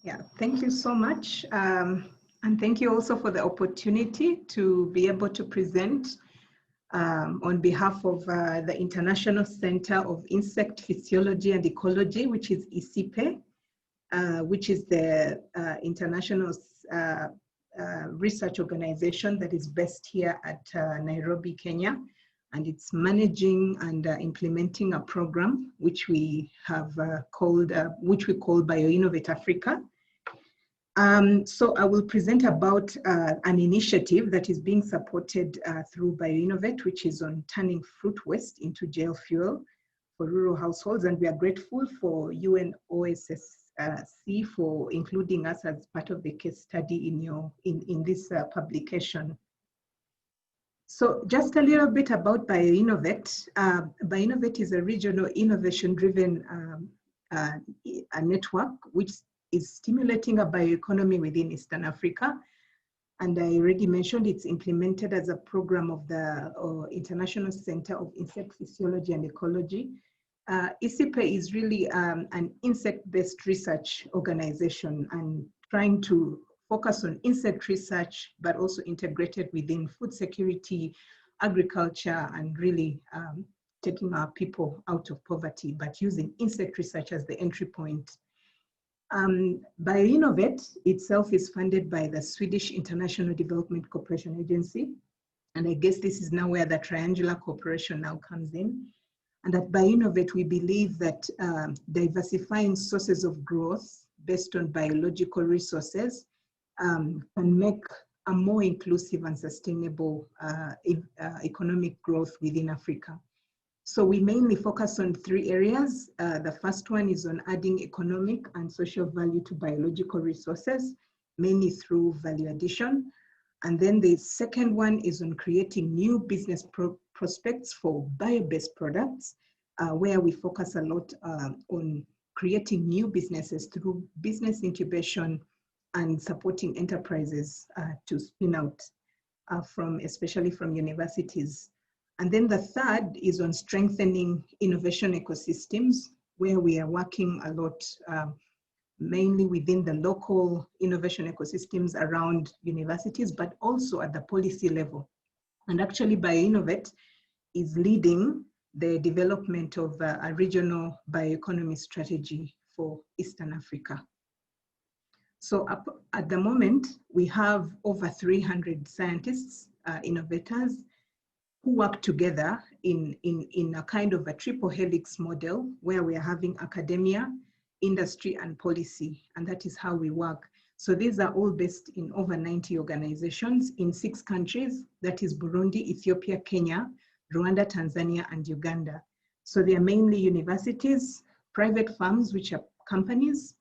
Yeah, thank you so much. And thank you also for the opportunity to be able to present on behalf of the International Center of Insect Physiology and Ecology, which is ICIPE, which is the international research organization that is based here at Nairobi, Kenya. And it's managing and implementing a program which we have called BioInnovate Africa. So I will present about an initiative that is being supported through BioInnovate, which is on turning fruit waste into gel fuel for rural households. And we are grateful for UNOSSC for including us as part of the case study in this publication. So just a little bit about BioInnovate. BioInnovate is a regional innovation-driven network which is stimulating a bioeconomy within Eastern Africa. And I already mentioned it's implemented as a program of the International Center of Insect Physiology and Ecology. ICIPE is really an insect-based research organization and trying to focus on insect research, but also integrated within food security, agriculture, and really taking our people out of poverty, but using insect research as the entry point. BioInnovate itself is funded by the Swedish International Development Cooperation Agency. And I guess this is now where the triangular cooperation now comes in. And at BioInnovate, we believe that diversifying sources of growth based on biological resources can make a more inclusive and sustainable economic growth within Africa. So we mainly focus on 3 areas. The first one is on adding economic and social value to biological resources, mainly through value addition. And then the second one is on creating new business prospects for bio-based products, where we focus a lot on creating new businesses through business incubation and supporting enterprises to spin out especially from universities. And then the third is on strengthening innovation ecosystems, where we are working a lot, mainly within the local innovation ecosystems around universities, but also at the policy level. And actually BioInnovate is leading the development of a regional bioeconomy strategy for Eastern Africa. So at the moment, we have over 300 scientists, innovators, who work together in a kind of a triple helix model where we are having academia, industry, and policy, and that is how we work. So these are all based in over 90 organizations in 6 countries, that is Burundi, Ethiopia, Kenya, Rwanda, Tanzania, and Uganda. So they are mainly universities, private firms, which are companies,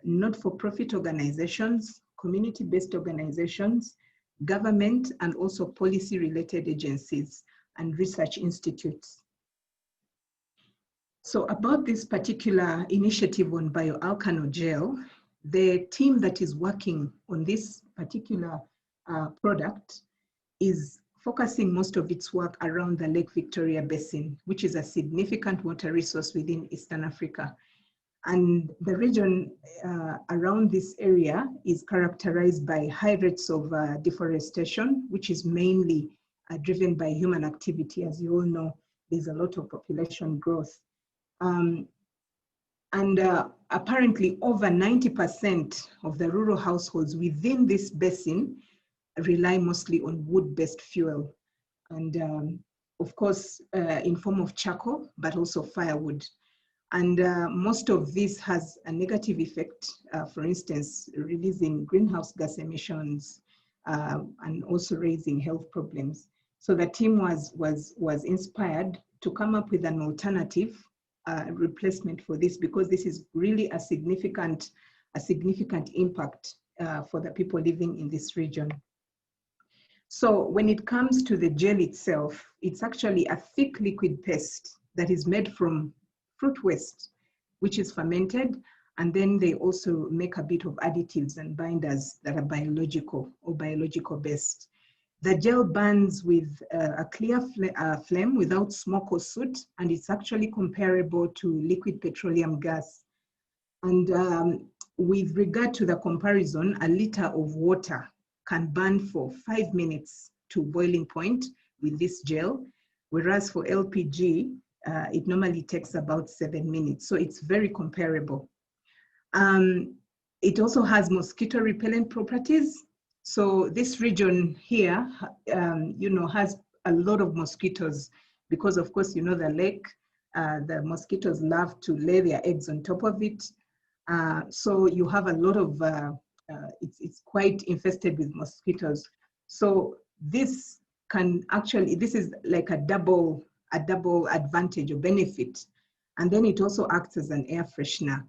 not-for-profit organizations, community-based organizations, government, and also policy-related agencies and research institutes. So about this particular initiative on bioalkanol gel, the team that is working on this particular product is focusing most of its work around the Lake Victoria Basin, which is a significant water resource within Eastern Africa. And the region around this area is characterized by high rates of deforestation, which is mainly driven by human activity. As you all know, there's a lot of population growth. Apparently over 90% of the rural households within this basin rely mostly on wood-based fuel. And of course, in form of charcoal, but also firewood. And most of this has a negative effect, for instance, releasing greenhouse gas emissions and also raising health problems. So the team was inspired to come up with an alternative replacement for this, because this is really a significant impact for the people living in this region. So when it comes to the gel itself, it's actually a thick liquid paste that is made from fruit waste, which is fermented, and then they also make a bit of additives and binders that are biological or biological based. The gel burns with a clear flame without smoke or soot, and it's actually comparable to liquid petroleum gas. And with regard to the comparison, a liter of water can burn for 5 minutes to boiling point with this gel, whereas for LPG, it normally takes about 7 minutes. So it's very comparable. It also has mosquito repellent properties. So this region here, has a lot of mosquitoes because, of course, the lake, the mosquitoes love to lay their eggs on top of it. So you have a lot of, it's quite infested with mosquitoes. So this is like a double advantage or benefit. And then it also acts as an air freshener.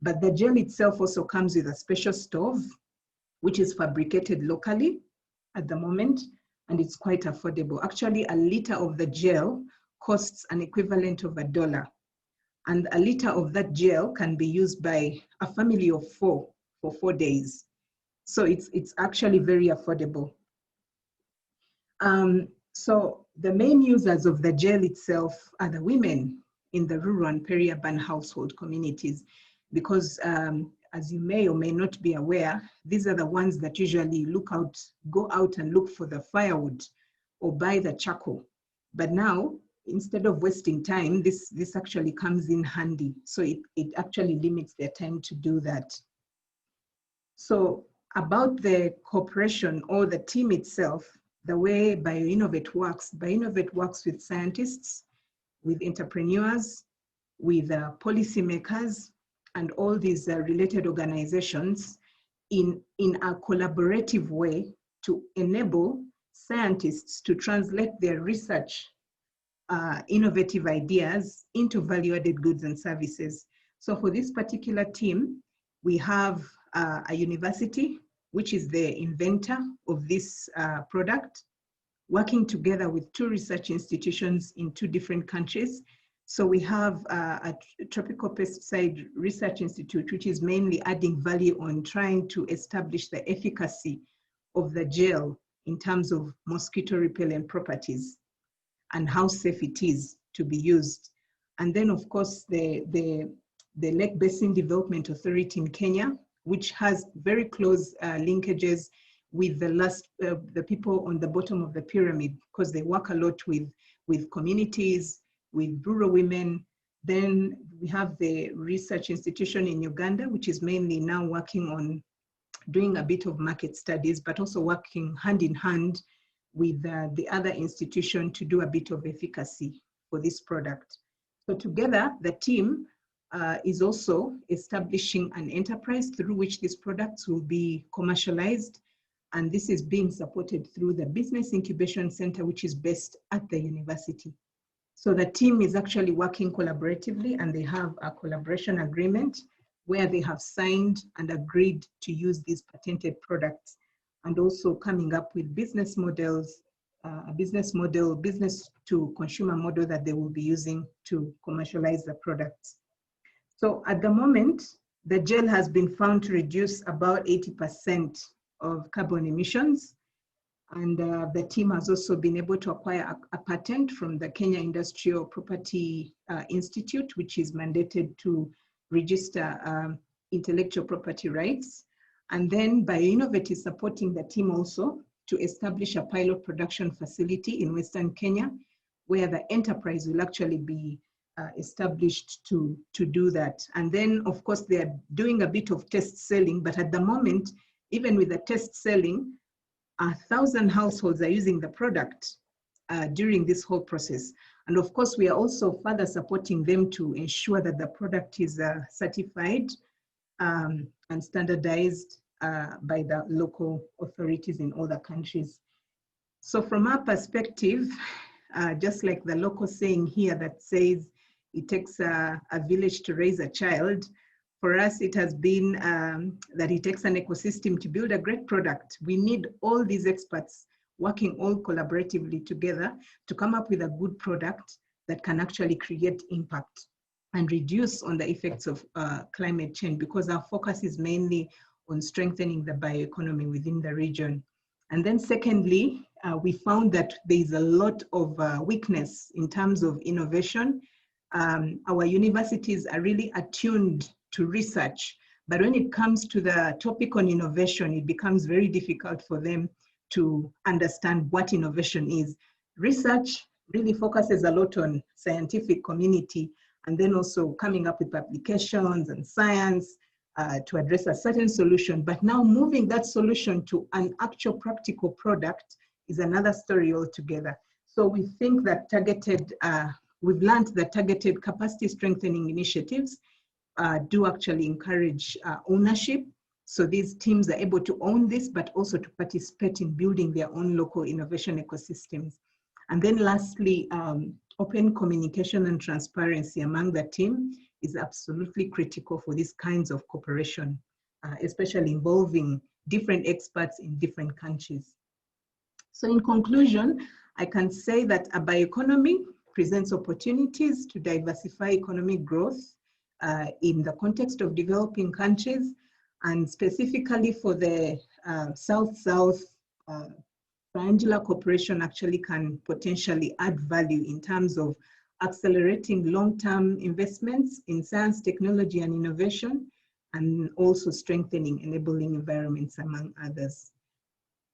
But the gel itself also comes with a special stove, which is fabricated locally at the moment, and it's quite affordable. Actually, a liter of the gel costs an equivalent of $1. And a liter of that gel can be used by a family of 4 for 4 days. So it's actually very affordable. So the main users of the gel itself are the women in the rural and peri-urban household communities, because as you may or may not be aware, these are the ones that usually go out and look for the firewood or buy the charcoal. But now, instead of wasting time, this actually comes in handy. So it actually limits their time to do that. So about the corporation or the team itself, the way BioInnovate works with scientists, with entrepreneurs, with policymakers, and all these related organizations in a collaborative way to enable scientists to translate their research innovative ideas into value-added goods and services. So for this particular team, we have a university, which is the inventor of this product, working together with 2 research institutions in 2 different countries. So we have a Tropical Pesticide Research Institute, which is mainly adding value on trying to establish the efficacy of the gel in terms of mosquito repellent properties and how safe it is to be used. And then, of course, the Lake Basin Development Authority in Kenya, which has very close linkages with the people on the bottom of the pyramid, because they work a lot with communities, with rural women. Then we have the research institution in Uganda, which is mainly now working on doing a bit of market studies, but also working hand in hand with the other institution to do a bit of efficacy for this product. So together, the team is also establishing an enterprise through which these products will be commercialized. And this is being supported through the Business Incubation Center, which is based at the university. So the team is actually working collaboratively, and they have a collaboration agreement where they have signed and agreed to use these patented products, and also coming up with business models, business to consumer model that they will be using to commercialize the products. So at the moment, the gel has been found to reduce about 80% of carbon emissions. And the team has also been able to acquire a patent from the Kenya Industrial Property Institute, which is mandated to register intellectual property rights. And then BioInnovate is supporting the team also to establish a pilot production facility in Western Kenya, where the enterprise will actually be established to do that. And then, of course, they're doing a bit of test selling, but at the moment, even with the test selling, 1,000 households are using the product during this whole process. And of course, we are also further supporting them to ensure that the product is certified and standardized by the local authorities in all the countries. So from our perspective, just like the local saying here that says, it takes a village to raise a child, for us, it has been that it takes an ecosystem to build a great product. We need all these experts working all collaboratively together to come up with a good product that can actually create impact and reduce on the effects of climate change, because our focus is mainly on strengthening the bioeconomy within the region. And then secondly, we found that there is a lot of weakness in terms of innovation. Our universities are really attuned to research, but when it comes to the topic on innovation, it becomes very difficult for them to understand what innovation is. Research really focuses a lot on scientific community and then also coming up with applications and science to address a certain solution. But now moving that solution to an actual practical product is another story altogether. So we think that we've learned that targeted capacity strengthening initiatives do actually encourage ownership. So these teams are able to own this, but also to participate in building their own local innovation ecosystems. And then lastly, open communication and transparency among the team is absolutely critical for these kinds of cooperation, especially involving different experts in different countries. So in conclusion, I can say that a bioeconomy presents opportunities to diversify economic growth in the context of developing countries, and specifically for the South-South triangular cooperation actually can potentially add value in terms of accelerating long-term investments in science, technology, and innovation, and also strengthening enabling environments, among others.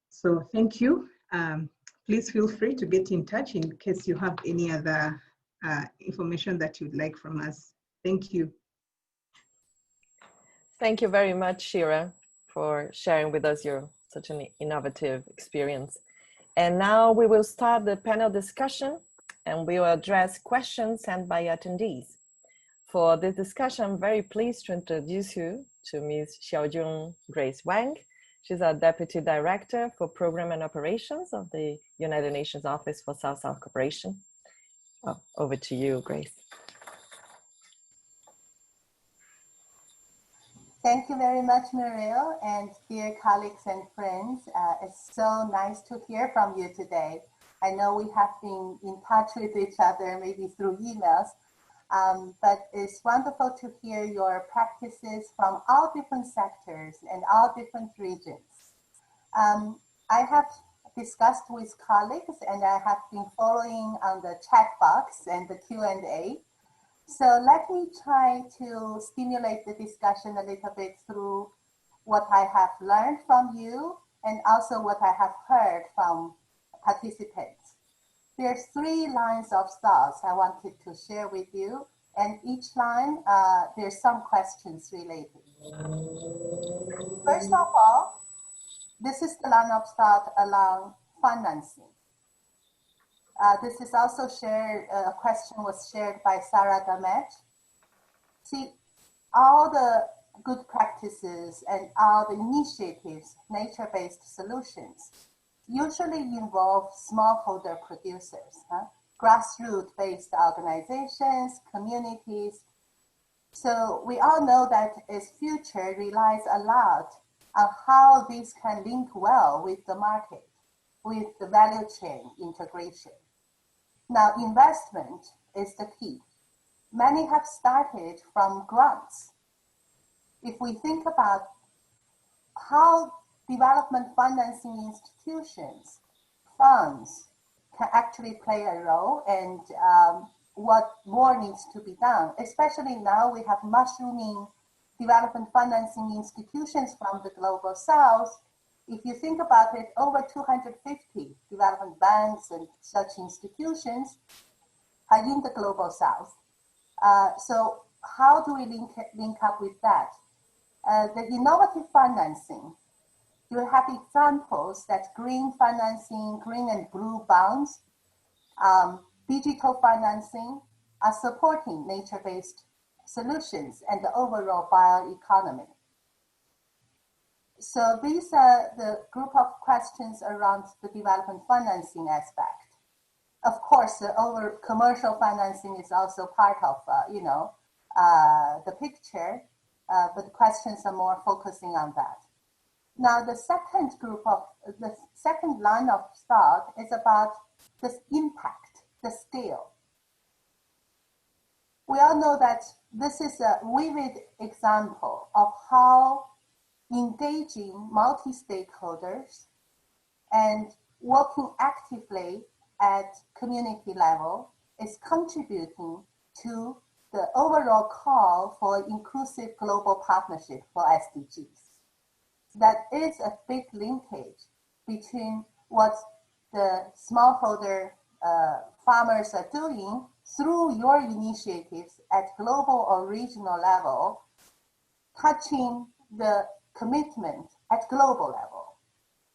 So thank you. Please feel free to get in touch in case you have any other information that you'd like from us. Thank you. Thank you very much, Shira, for sharing with us your such an innovative experience. And now we will start the panel discussion, and we will address questions sent by attendees. For this discussion, I'm very pleased to introduce you to Ms. Xiaojun Grace Wang. She's our Deputy Director for Program and Operations of the United Nations Office for South-South Cooperation. Oh, over to you, Grace. Thank you very much, Muriel, and dear colleagues and friends. It's so nice to hear from you today. I know we have been in touch with each other, maybe through emails, but it's wonderful to hear your practices from all different sectors and all different regions. I have discussed with colleagues, and I have been following on the chat box and the Q&A. So let me try to stimulate the discussion a little bit through what I have learned from you and also what I have heard from participants. There's 3 lines of thoughts I wanted to share with you, and each line, there's some questions related. First of all, this is the line of thought along financing. This is also shared, a question was shared by Sarah Gamet. See, all the good practices and all the initiatives, nature-based solutions, usually involve smallholder producers, grassroots-based organizations, communities. So we all know that its future relies a lot on how these can link well with the market, with the value chain integration. Now, investment is the key. Many have started from grants. If we think about how development financing institutions, funds can actually play a role, and what more needs to be done, especially now we have mushrooming development financing institutions from the global south. If you think about it, over 250 development banks and such institutions are in the global south. So how do we link up with that? The innovative financing, you have examples that green financing, green and blue bonds, digital financing are supporting nature-based solutions and the overall bioeconomy. So these are the group of questions around the development financing aspect. Of course, the commercial financing is also part of, the picture, but questions are more focusing on that. Now, the second line of thought is about this impact, the scale. We all know that this is a vivid example of how engaging multi-stakeholders and working actively at community level is contributing to the overall call for inclusive global partnership for SDGs. That is a big linkage between what the smallholder farmers are doing through your initiatives at global or regional level, touching the commitment at global level.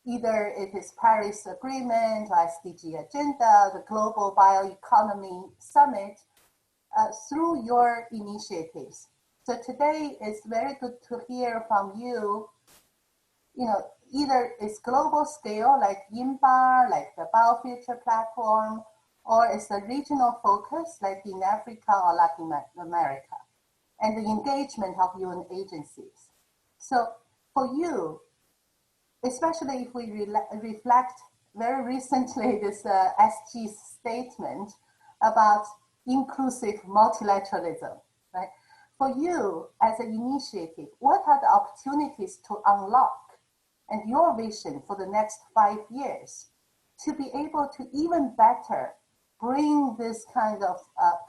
Either it is Paris Agreement, or SDG Agenda, the Global Bioeconomy Summit, through your initiatives. So today it's very good to hear from you, either it's global scale like INBAR, like the BioFuture platform, or it's a regional focus like in Africa or Latin America, and the engagement of UN agencies. So for you, especially if we reflect very recently this SG statement about inclusive multilateralism, right? For you as an initiative, what are the opportunities to unlock and your vision for the next 5 years to be able to even better bring this kind of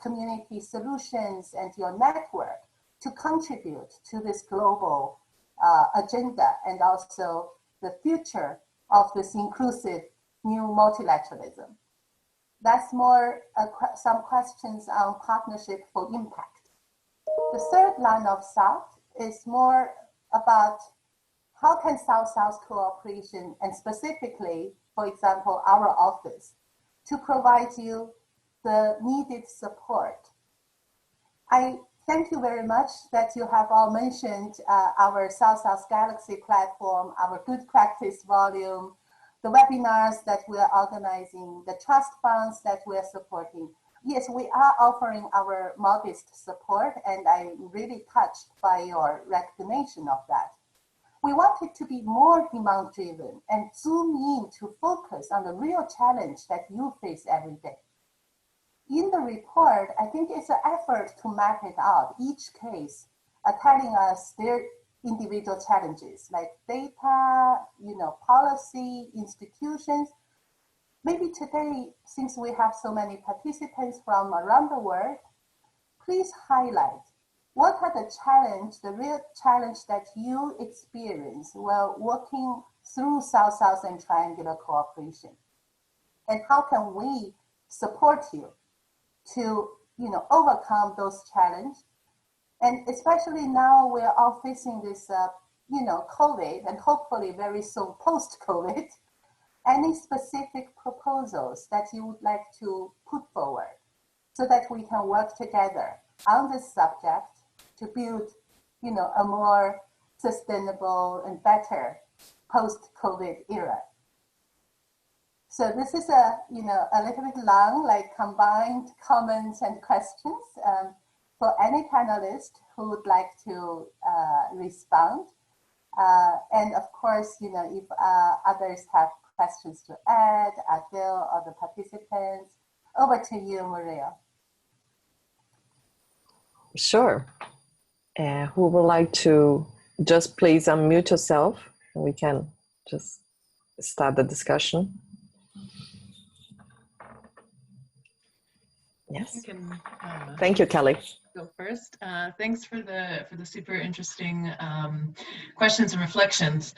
community solutions and your network to contribute to this global agenda and also the future of this inclusive new multilateralism? That's more some questions on partnership for impact. The third line of thought is more about how can South-South cooperation, and specifically, for example, our office, to provide you the needed support. I thank you very much that you have all mentioned our South-South Galaxy platform, our good practice volume, the webinars that we're organizing, the trust funds that we're supporting. Yes, we are offering our modest support, and I'm really touched by your recognition of that. We want it to be more demand-driven and zoom in to focus on the real challenge that you face every day. In the report, I think it's an effort to map it out, each case telling us their individual challenges like data, policy, institutions. Maybe today, since we have so many participants from around the world, please highlight what are the real challenge that you experience while working through South-South and triangular cooperation, and how can we support you to overcome those challenges. And especially now we're all facing this COVID, and hopefully very soon post-COVID. Any specific proposals that you would like to put forward so that we can work together on this subject to build a more sustainable and better post-COVID era? So this is a little bit long, like combined comments and questions for any panelist who would like to respond. And of course, if others have questions to add, Adil or the participants, over to you, Maria. Sure. Who would like to just please unmute yourself, and we can just start the discussion. Yes. Thank you, Kelly. Go first. Thanks for the super interesting questions and reflections.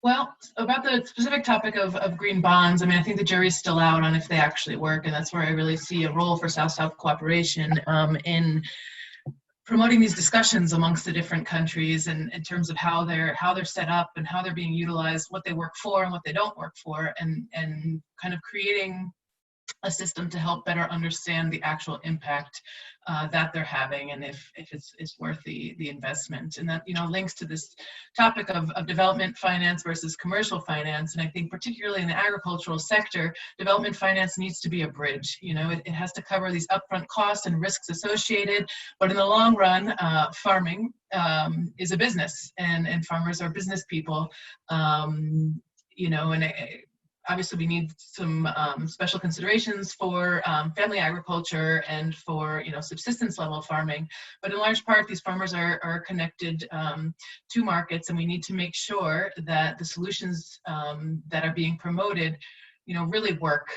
Well, about the specific topic of green bonds, I mean, I think the jury's still out on if they actually work, and that's where I really see a role for South-South cooperation in promoting these discussions amongst the different countries, and in terms of how they're set up and how they're being utilized, what they work for and what they don't work for, and kind of creating a system to help better understand the actual impact that they're having, and if it's worth the investment. And that links to this topic of development finance versus commercial finance. And I think particularly in the agricultural sector, development finance needs to be a bridge. It has to cover these upfront costs and risks associated, but in the long run, farming is a business, and farmers are business people. obviously we need some special considerations for family agriculture and for subsistence level farming, but in large part these farmers are connected to markets, and we need to make sure that the solutions that are being promoted really work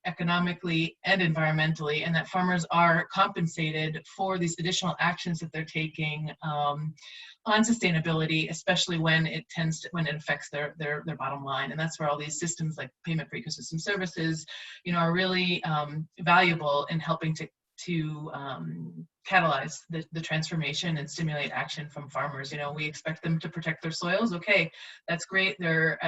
economically and environmentally, and that farmers are compensated for these additional actions that they're taking on sustainability, especially when it affects their bottom line. And that's where all these systems like payment for ecosystem services, are really valuable in helping to catalyze the transformation and stimulate action from farmers. We expect them to protect their soils. Okay, that's great. They're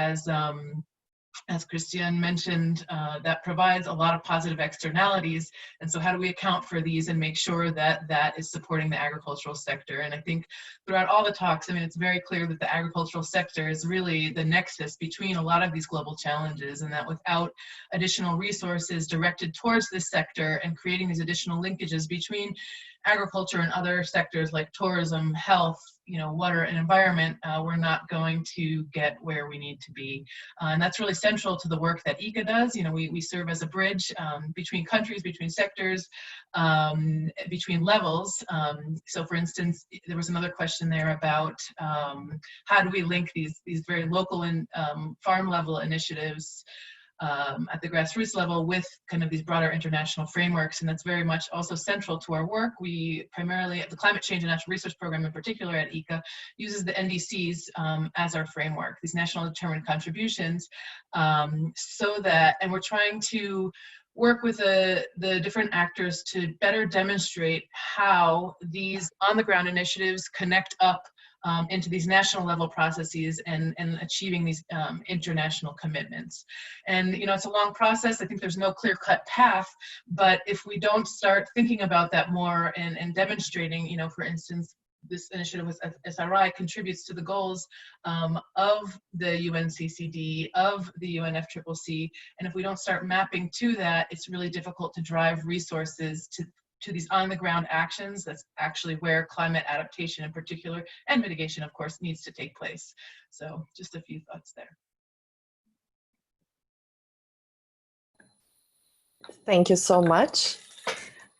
as Christian mentioned, that provides a lot of positive externalities. And so how do we account for these and make sure that that is supporting the agricultural sector? And I think throughout all the talks, it's very clear that the agricultural sector is really the nexus between a lot of these global challenges, and that without additional resources directed towards this sector and creating these additional linkages between agriculture and other sectors like tourism, health, water and environment, we're not going to get where we need to be. And that's really central to the work that ICA does. We serve as a bridge between countries, between sectors, between levels. So for instance, there was another question there about how do we link these very local and farm level initiatives at the grassroots level with kind of these broader international frameworks, and that's very much also central to our work. We primarily, the Climate Change and Natural Resource Program in particular at ICA, uses the NDCs as our framework, these national determined contributions, and we're trying to work with the different actors to better demonstrate how these on-the-ground initiatives connect up into these national level processes and achieving these international commitments. And it's a long process. I think there's no clear-cut path, but if we don't start thinking about that more and demonstrating, for instance, this initiative with SRI contributes to the goals of the UNCCD, of the UNFCCC, and if we don't start mapping to that, it's really difficult to drive resources to these on-the-ground actions. That's actually where climate adaptation in particular, and mitigation, of course, needs to take place. So just a few thoughts there. Thank you so much.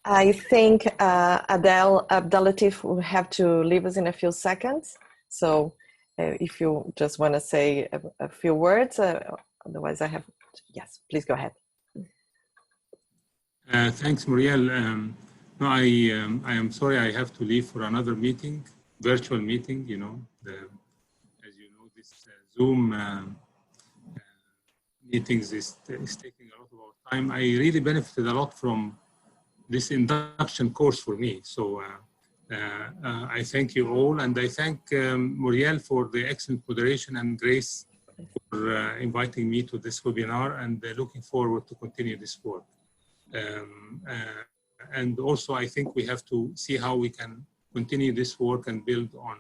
I think Adel Abdelatif will have to leave us in a few seconds. So if you just want to say a few words, otherwise I have, yes, please go ahead. Thanks, Muriel. No, I am sorry I have to leave for another meeting, virtual meeting. As you know, this Zoom meetings is taking a lot of our time. I really benefited a lot from this induction course for me. So I thank you all, and I thank Muriel for the excellent moderation, and Grace for inviting me to this webinar, and looking forward to continue this work. And also, I think we have to see how we can continue this work and build on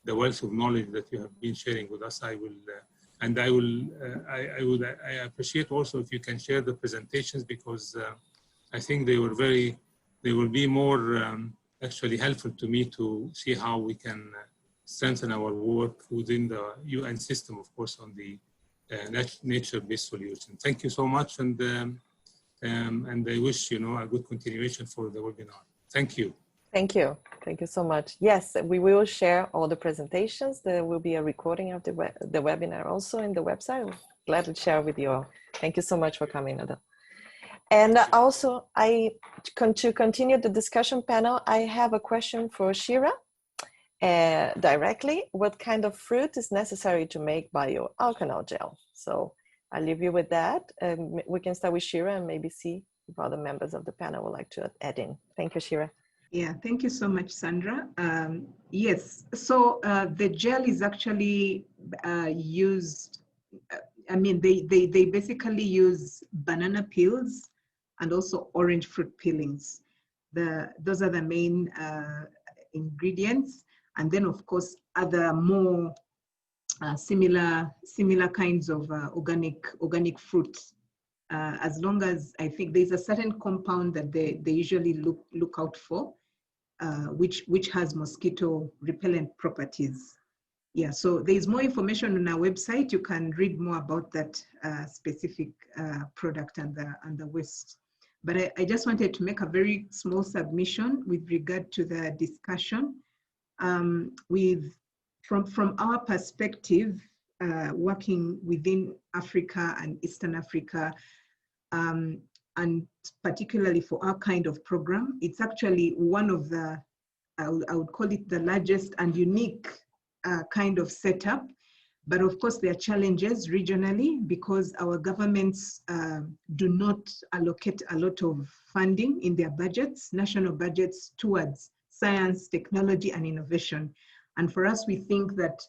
the wealth of knowledge that you have been sharing with us. I appreciate also if you can share the presentations, because I think they will be more actually helpful to me to see how we can strengthen our work within the UN system, of course, on the nature-based solution. Thank you so much, and I wish a good continuation for the webinar. Thank you. Thank you. Thank you so much. Yes, we will share all the presentations. There will be a recording of the webinar also in the website. I'll gladly share with you all. Thank you so much for coming, Adel. And also, to continue the discussion panel, I have a question for Shira directly. What kind of fruit is necessary to make bioalkanol gel? So I'll leave you with that. We can start with Shira and maybe see if other members of the panel would like to add in. Thank you, Shira. Yeah, thank you so much, Sandra. Yes, so the gel is actually used, they basically use banana peels and also orange fruit peelings. Those are the main ingredients. And then of course, other more similar kinds of organic fruits. As long as, I think there's a certain compound that they usually look out for, which has mosquito repellent properties. Yeah, so there's more information on our website. You can read more about that specific product and the waste. But I just wanted to make a very small submission with regard to the discussion. From our perspective, working within Africa and Eastern Africa, and particularly for our kind of program, it's actually one of the, I would call it the largest and unique kind of setup. But of course, there are challenges regionally because our governments do not allocate a lot of funding in their budgets, national budgets, towards science, technology, and innovation. And for us, we think that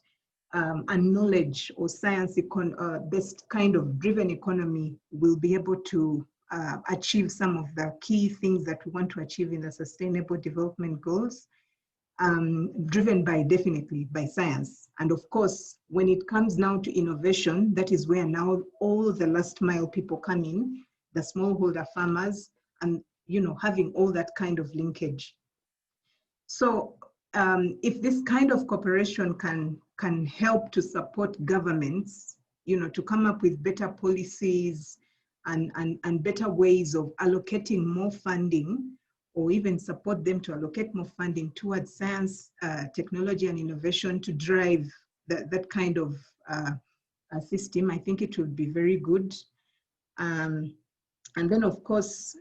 a knowledge or science-based kind of driven economy will be able to achieve some of the key things that we want to achieve in the Sustainable Development Goals, driven definitely by science. And of course, when it comes now to innovation, that is where now all the last mile people come in, the smallholder farmers, and having all that kind of linkage. So if this kind of cooperation can help to support governments, to come up with better policies and better ways of allocating more funding, or even support them to allocate more funding towards science, technology, and innovation to drive that kind of system, I think it would be very good. And then, of course,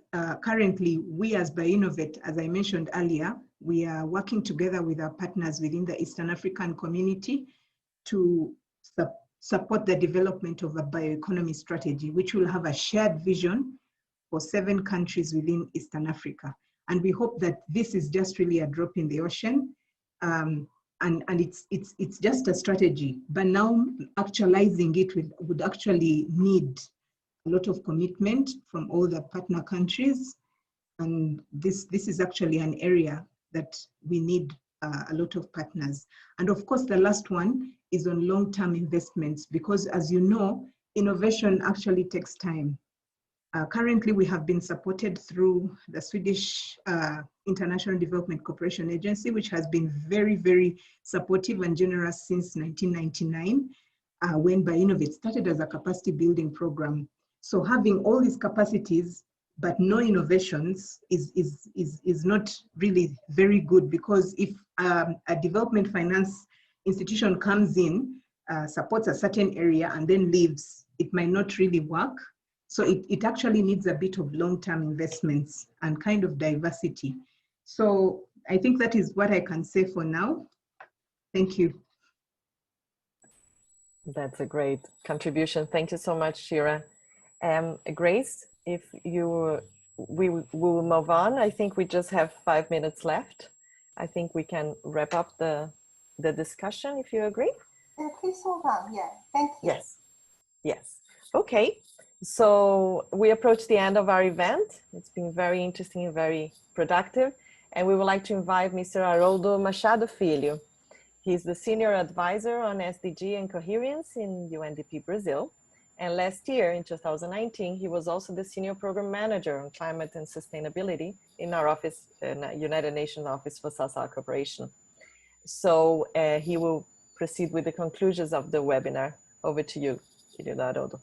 currently, we as BioInnovate, as I mentioned earlier, we are working together with our partners within the Eastern African community to support the development of a bioeconomy strategy, which will have a shared vision for 7 countries within Eastern Africa. And we hope that this is just really a drop in the ocean, and it's just a strategy. But now actualizing it would actually need a lot of commitment from all the partner countries, and this is actually an area that we need a lot of partners. And of course, the last one is on long-term investments, because as you know, innovation actually takes time. Currently, we have been supported through the Swedish International Development Cooperation Agency, which has been very, very supportive and generous since 1999, when BioInnovate started as a capacity building program. So having all these capacities, but no innovations is not really very good, because if a development finance institution comes in, supports a certain area and then leaves, it might not really work. So it actually needs a bit of long-term investments and kind of diversity. So I think that is what I can say for now. Thank you. That's a great contribution. Thank you so much, Shira. Grace, if we will move on. I think we just have 5 minutes left. I think we can wrap up the discussion, if you agree. Please hold on. Yeah, thank you. Yes. Okay. So we approach the end of our event. It's been very interesting and very productive. And we would like to invite Mr. Haroldo Machado Filho. He's the Senior Advisor on SDG and Coherence in UNDP Brazil. And last year, in 2019, he was also the Senior Program Manager on Climate and Sustainability in our office, United Nations Office for Social Cooperation. So he will proceed with the conclusions of the webinar. Over to you, Haroldo.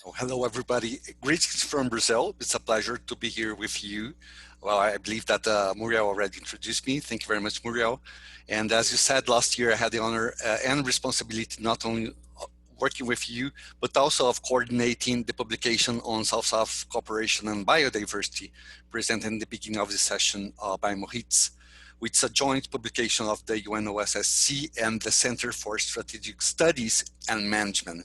Oh, hello, everybody. Greetings from Brazil. It's a pleasure to be here with you. Well, I believe that Muriel already introduced me. Thank you very much, Muriel. And as you said, last year I had the honor and responsibility not only working with you, but also of coordinating the publication on South-South cooperation and biodiversity presented in the beginning of the session by Moritz, which is a joint publication of the UNOSSC and the Center for Strategic Studies and Management.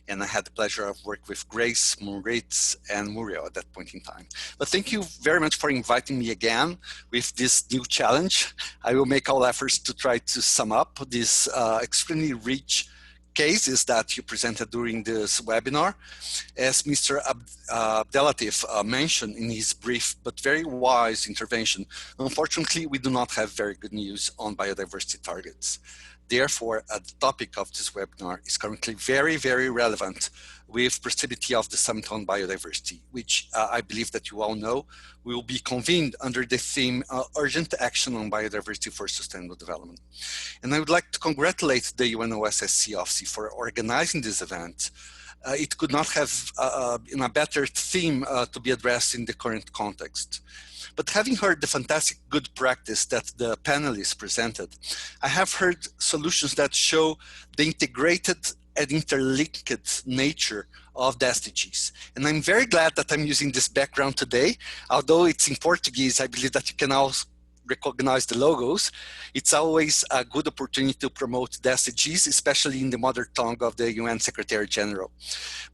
And I had the pleasure of working with Grace, Moritz, and Muriel at that point in time. But thank you very much for inviting me again with this new challenge. I will make all efforts to try to sum up this extremely rich cases that you presented during this webinar. As Mr. Abdelatif mentioned in his brief but very wise intervention, unfortunately, we do not have very good news on biodiversity targets. Therefore, the topic of this webinar is currently very, very relevant with proximity of the Summit on Biodiversity, which I believe that you all know will be convened under the theme Urgent Action on Biodiversity for Sustainable Development. And I would like to congratulate the UNOSSC office for organizing this event. It could not have a better theme to be addressed in the current context. But having heard the fantastic good practice that the panelists presented, I have heard solutions that show the integrated and interlinked nature of the SDGs. And I'm very glad that I'm using this background today. Although it's in Portuguese, I believe that you can also recognize the logos. It's always a good opportunity to promote the SDGs, especially in the mother tongue of the UN Secretary General.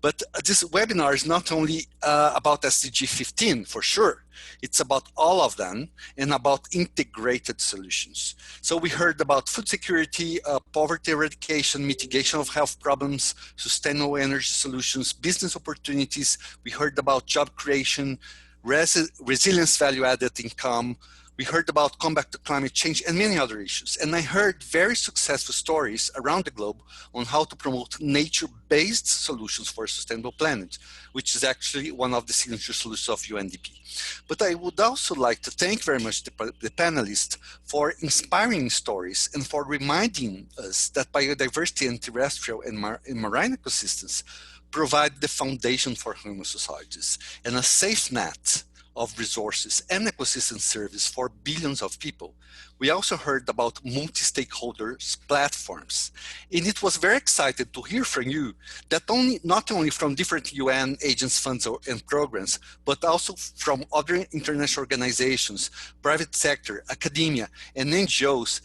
But this webinar is not only about SDG 15, for sure. It's about all of them and about integrated solutions. So we heard about food security, poverty eradication, mitigation of health problems, sustainable energy solutions, business opportunities. We heard about job creation, resilience, value-added income. We heard about combat to climate change and many other issues. And I heard very successful stories around the globe on how to promote nature-based solutions for a sustainable planet, which is actually one of the signature solutions of UNDP. But I would also like to thank very much the panelists for inspiring stories and for reminding us that biodiversity and terrestrial and marine ecosystems provide the foundation for human societies and a safe net of resources and ecosystem service for billions of people. We also heard about multi-stakeholders platforms. And it was very exciting to hear from you that not only from different UN agents, funds and programs, but also from other international organizations, private sector, academia, and NGOs,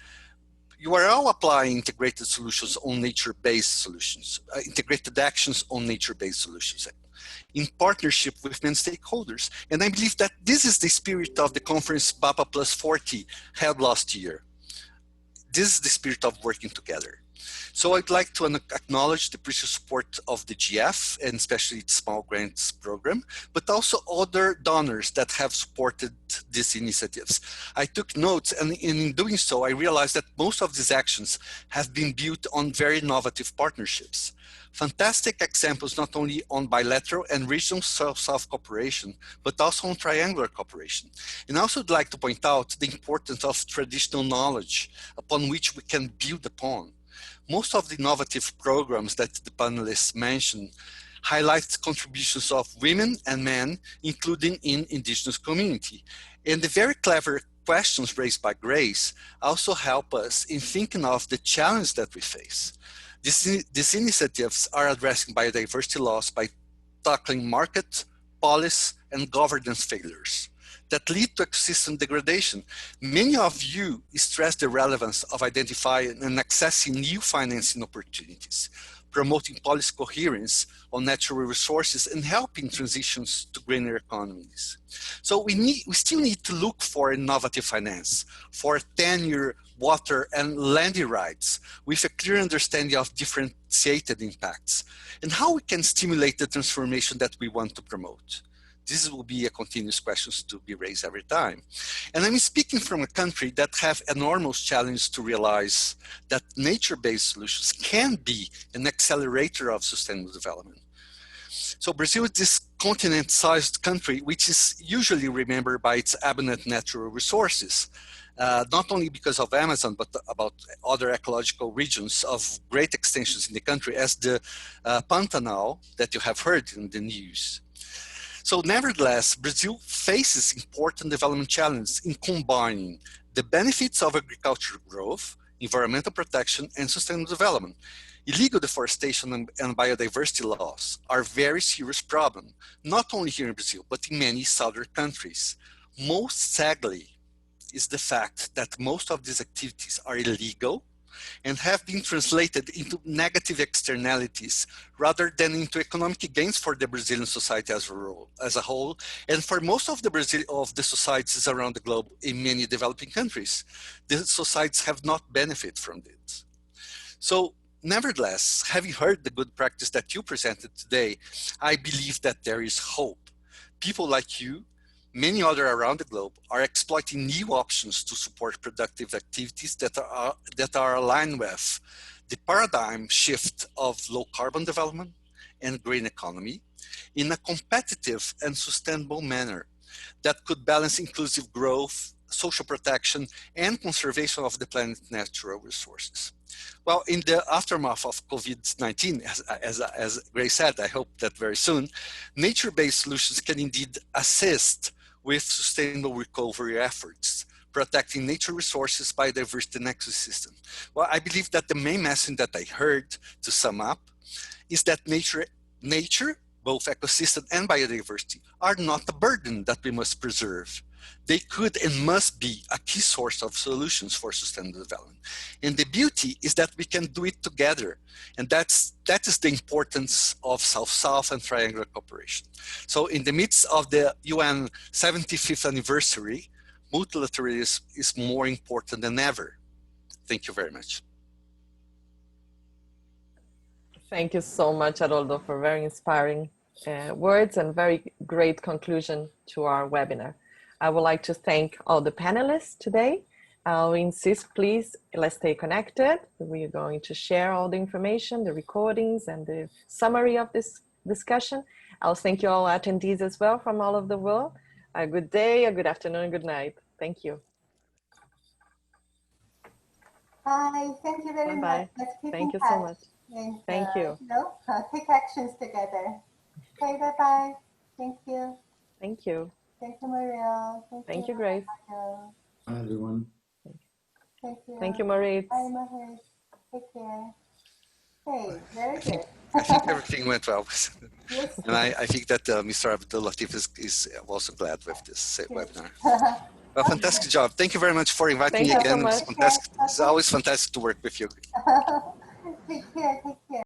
you are all applying integrated solutions on nature-based solutions, integrated actions on nature-based solutions, in partnership with many stakeholders. And I believe that this is the spirit of the conference BAPA Plus 40 held last year. This is the spirit of working together. So I'd like to acknowledge the precious support of the GF and especially its small grants program, but also other donors that have supported these initiatives. I took notes, and in doing so, I realized that most of these actions have been built on very innovative partnerships. Fantastic examples not only on bilateral and regional South-South cooperation, but also on triangular cooperation. And I also would like to point out the importance of traditional knowledge upon which we can build upon. Most of the innovative programs that the panelists mentioned highlight contributions of women and men, including in indigenous community. And the very clever questions raised by Grace also help us in thinking of the challenge that we face. These initiatives are addressing biodiversity loss by tackling market, policy, and governance failures that lead to ecosystem degradation. Many of you stress the relevance of identifying and accessing new financing opportunities, promoting policy coherence on natural resources, and helping transitions to greener economies. So we still need to look for innovative finance, for tenure, water, and land rights with a clear understanding of differentiated impacts, and how we can stimulate the transformation that we want to promote. This will be a continuous question to be raised every time. And I'm speaking from a country that have enormous challenge to realize that nature-based solutions can be an accelerator of sustainable development. So Brazil is this continent-sized country, which is usually remembered by its abundant natural resources, not only because of Amazon, but about other ecological regions of great extensions in the country, as the Pantanal that you have heard in the news. So nevertheless, Brazil faces important development challenges in combining the benefits of agricultural growth, environmental protection, and sustainable development. Illegal deforestation and biodiversity loss are very serious problems, not only here in Brazil, but in many southern countries. Most sadly is the fact that most of these activities are illegal and have been translated into negative externalities rather than into economic gains for the Brazilian society as a whole, and for most of the societies around the globe in many developing countries. The societies have not benefited from it. So nevertheless, having heard the good practice that you presented today, I believe that there is hope. People like you, many other around the globe, are exploiting new options to support productive activities that are aligned with the paradigm shift of low carbon development and green economy in a competitive and sustainable manner that could balance inclusive growth, social protection, and conservation of the planet's natural resources. Well, in the aftermath of COVID-19, as Grace said, I hope that very soon, nature-based solutions can indeed assist with sustainable recovery efforts, protecting nature resources, biodiversity, and ecosystem. Well, I believe that the main message that I heard, to sum up, is that nature, both ecosystem and biodiversity, are not a burden that we must preserve. They could and must be a key source of solutions for sustainable development. And the beauty is that we can do it together. And that is the importance of South-South and triangular cooperation. So in the midst of the UN 75th anniversary, multilateralism is more important than ever. Thank you very much. Thank you so much, Haroldo, for very inspiring words and very great conclusion to our webinar. I would like to thank all the panelists today. I'll insist, please, let's stay connected. We are going to share all the information, the recordings, and the summary of this discussion. I'll thank you all attendees as well from all over the world. A good day, a good afternoon, good night. Thank you. Bye. Thank you very much. Let's keep Thank in you touch so much. And, Thank you. Take actions together. Okay, bye-bye. Thank you. Thank you. Thank you, Maria. Thank you, Grace. Bye, everyone. Thank you. Thank you, Maurice. Bye, Maurice. Take care. Hey, very good. I think everything went well. Yes. And I think that Mr. Abdul Latif is also glad with this webinar. Well, fantastic job. Thank you very much for inviting me again. So It's fantastic. It's always fantastic to work with you. Take care. Take care.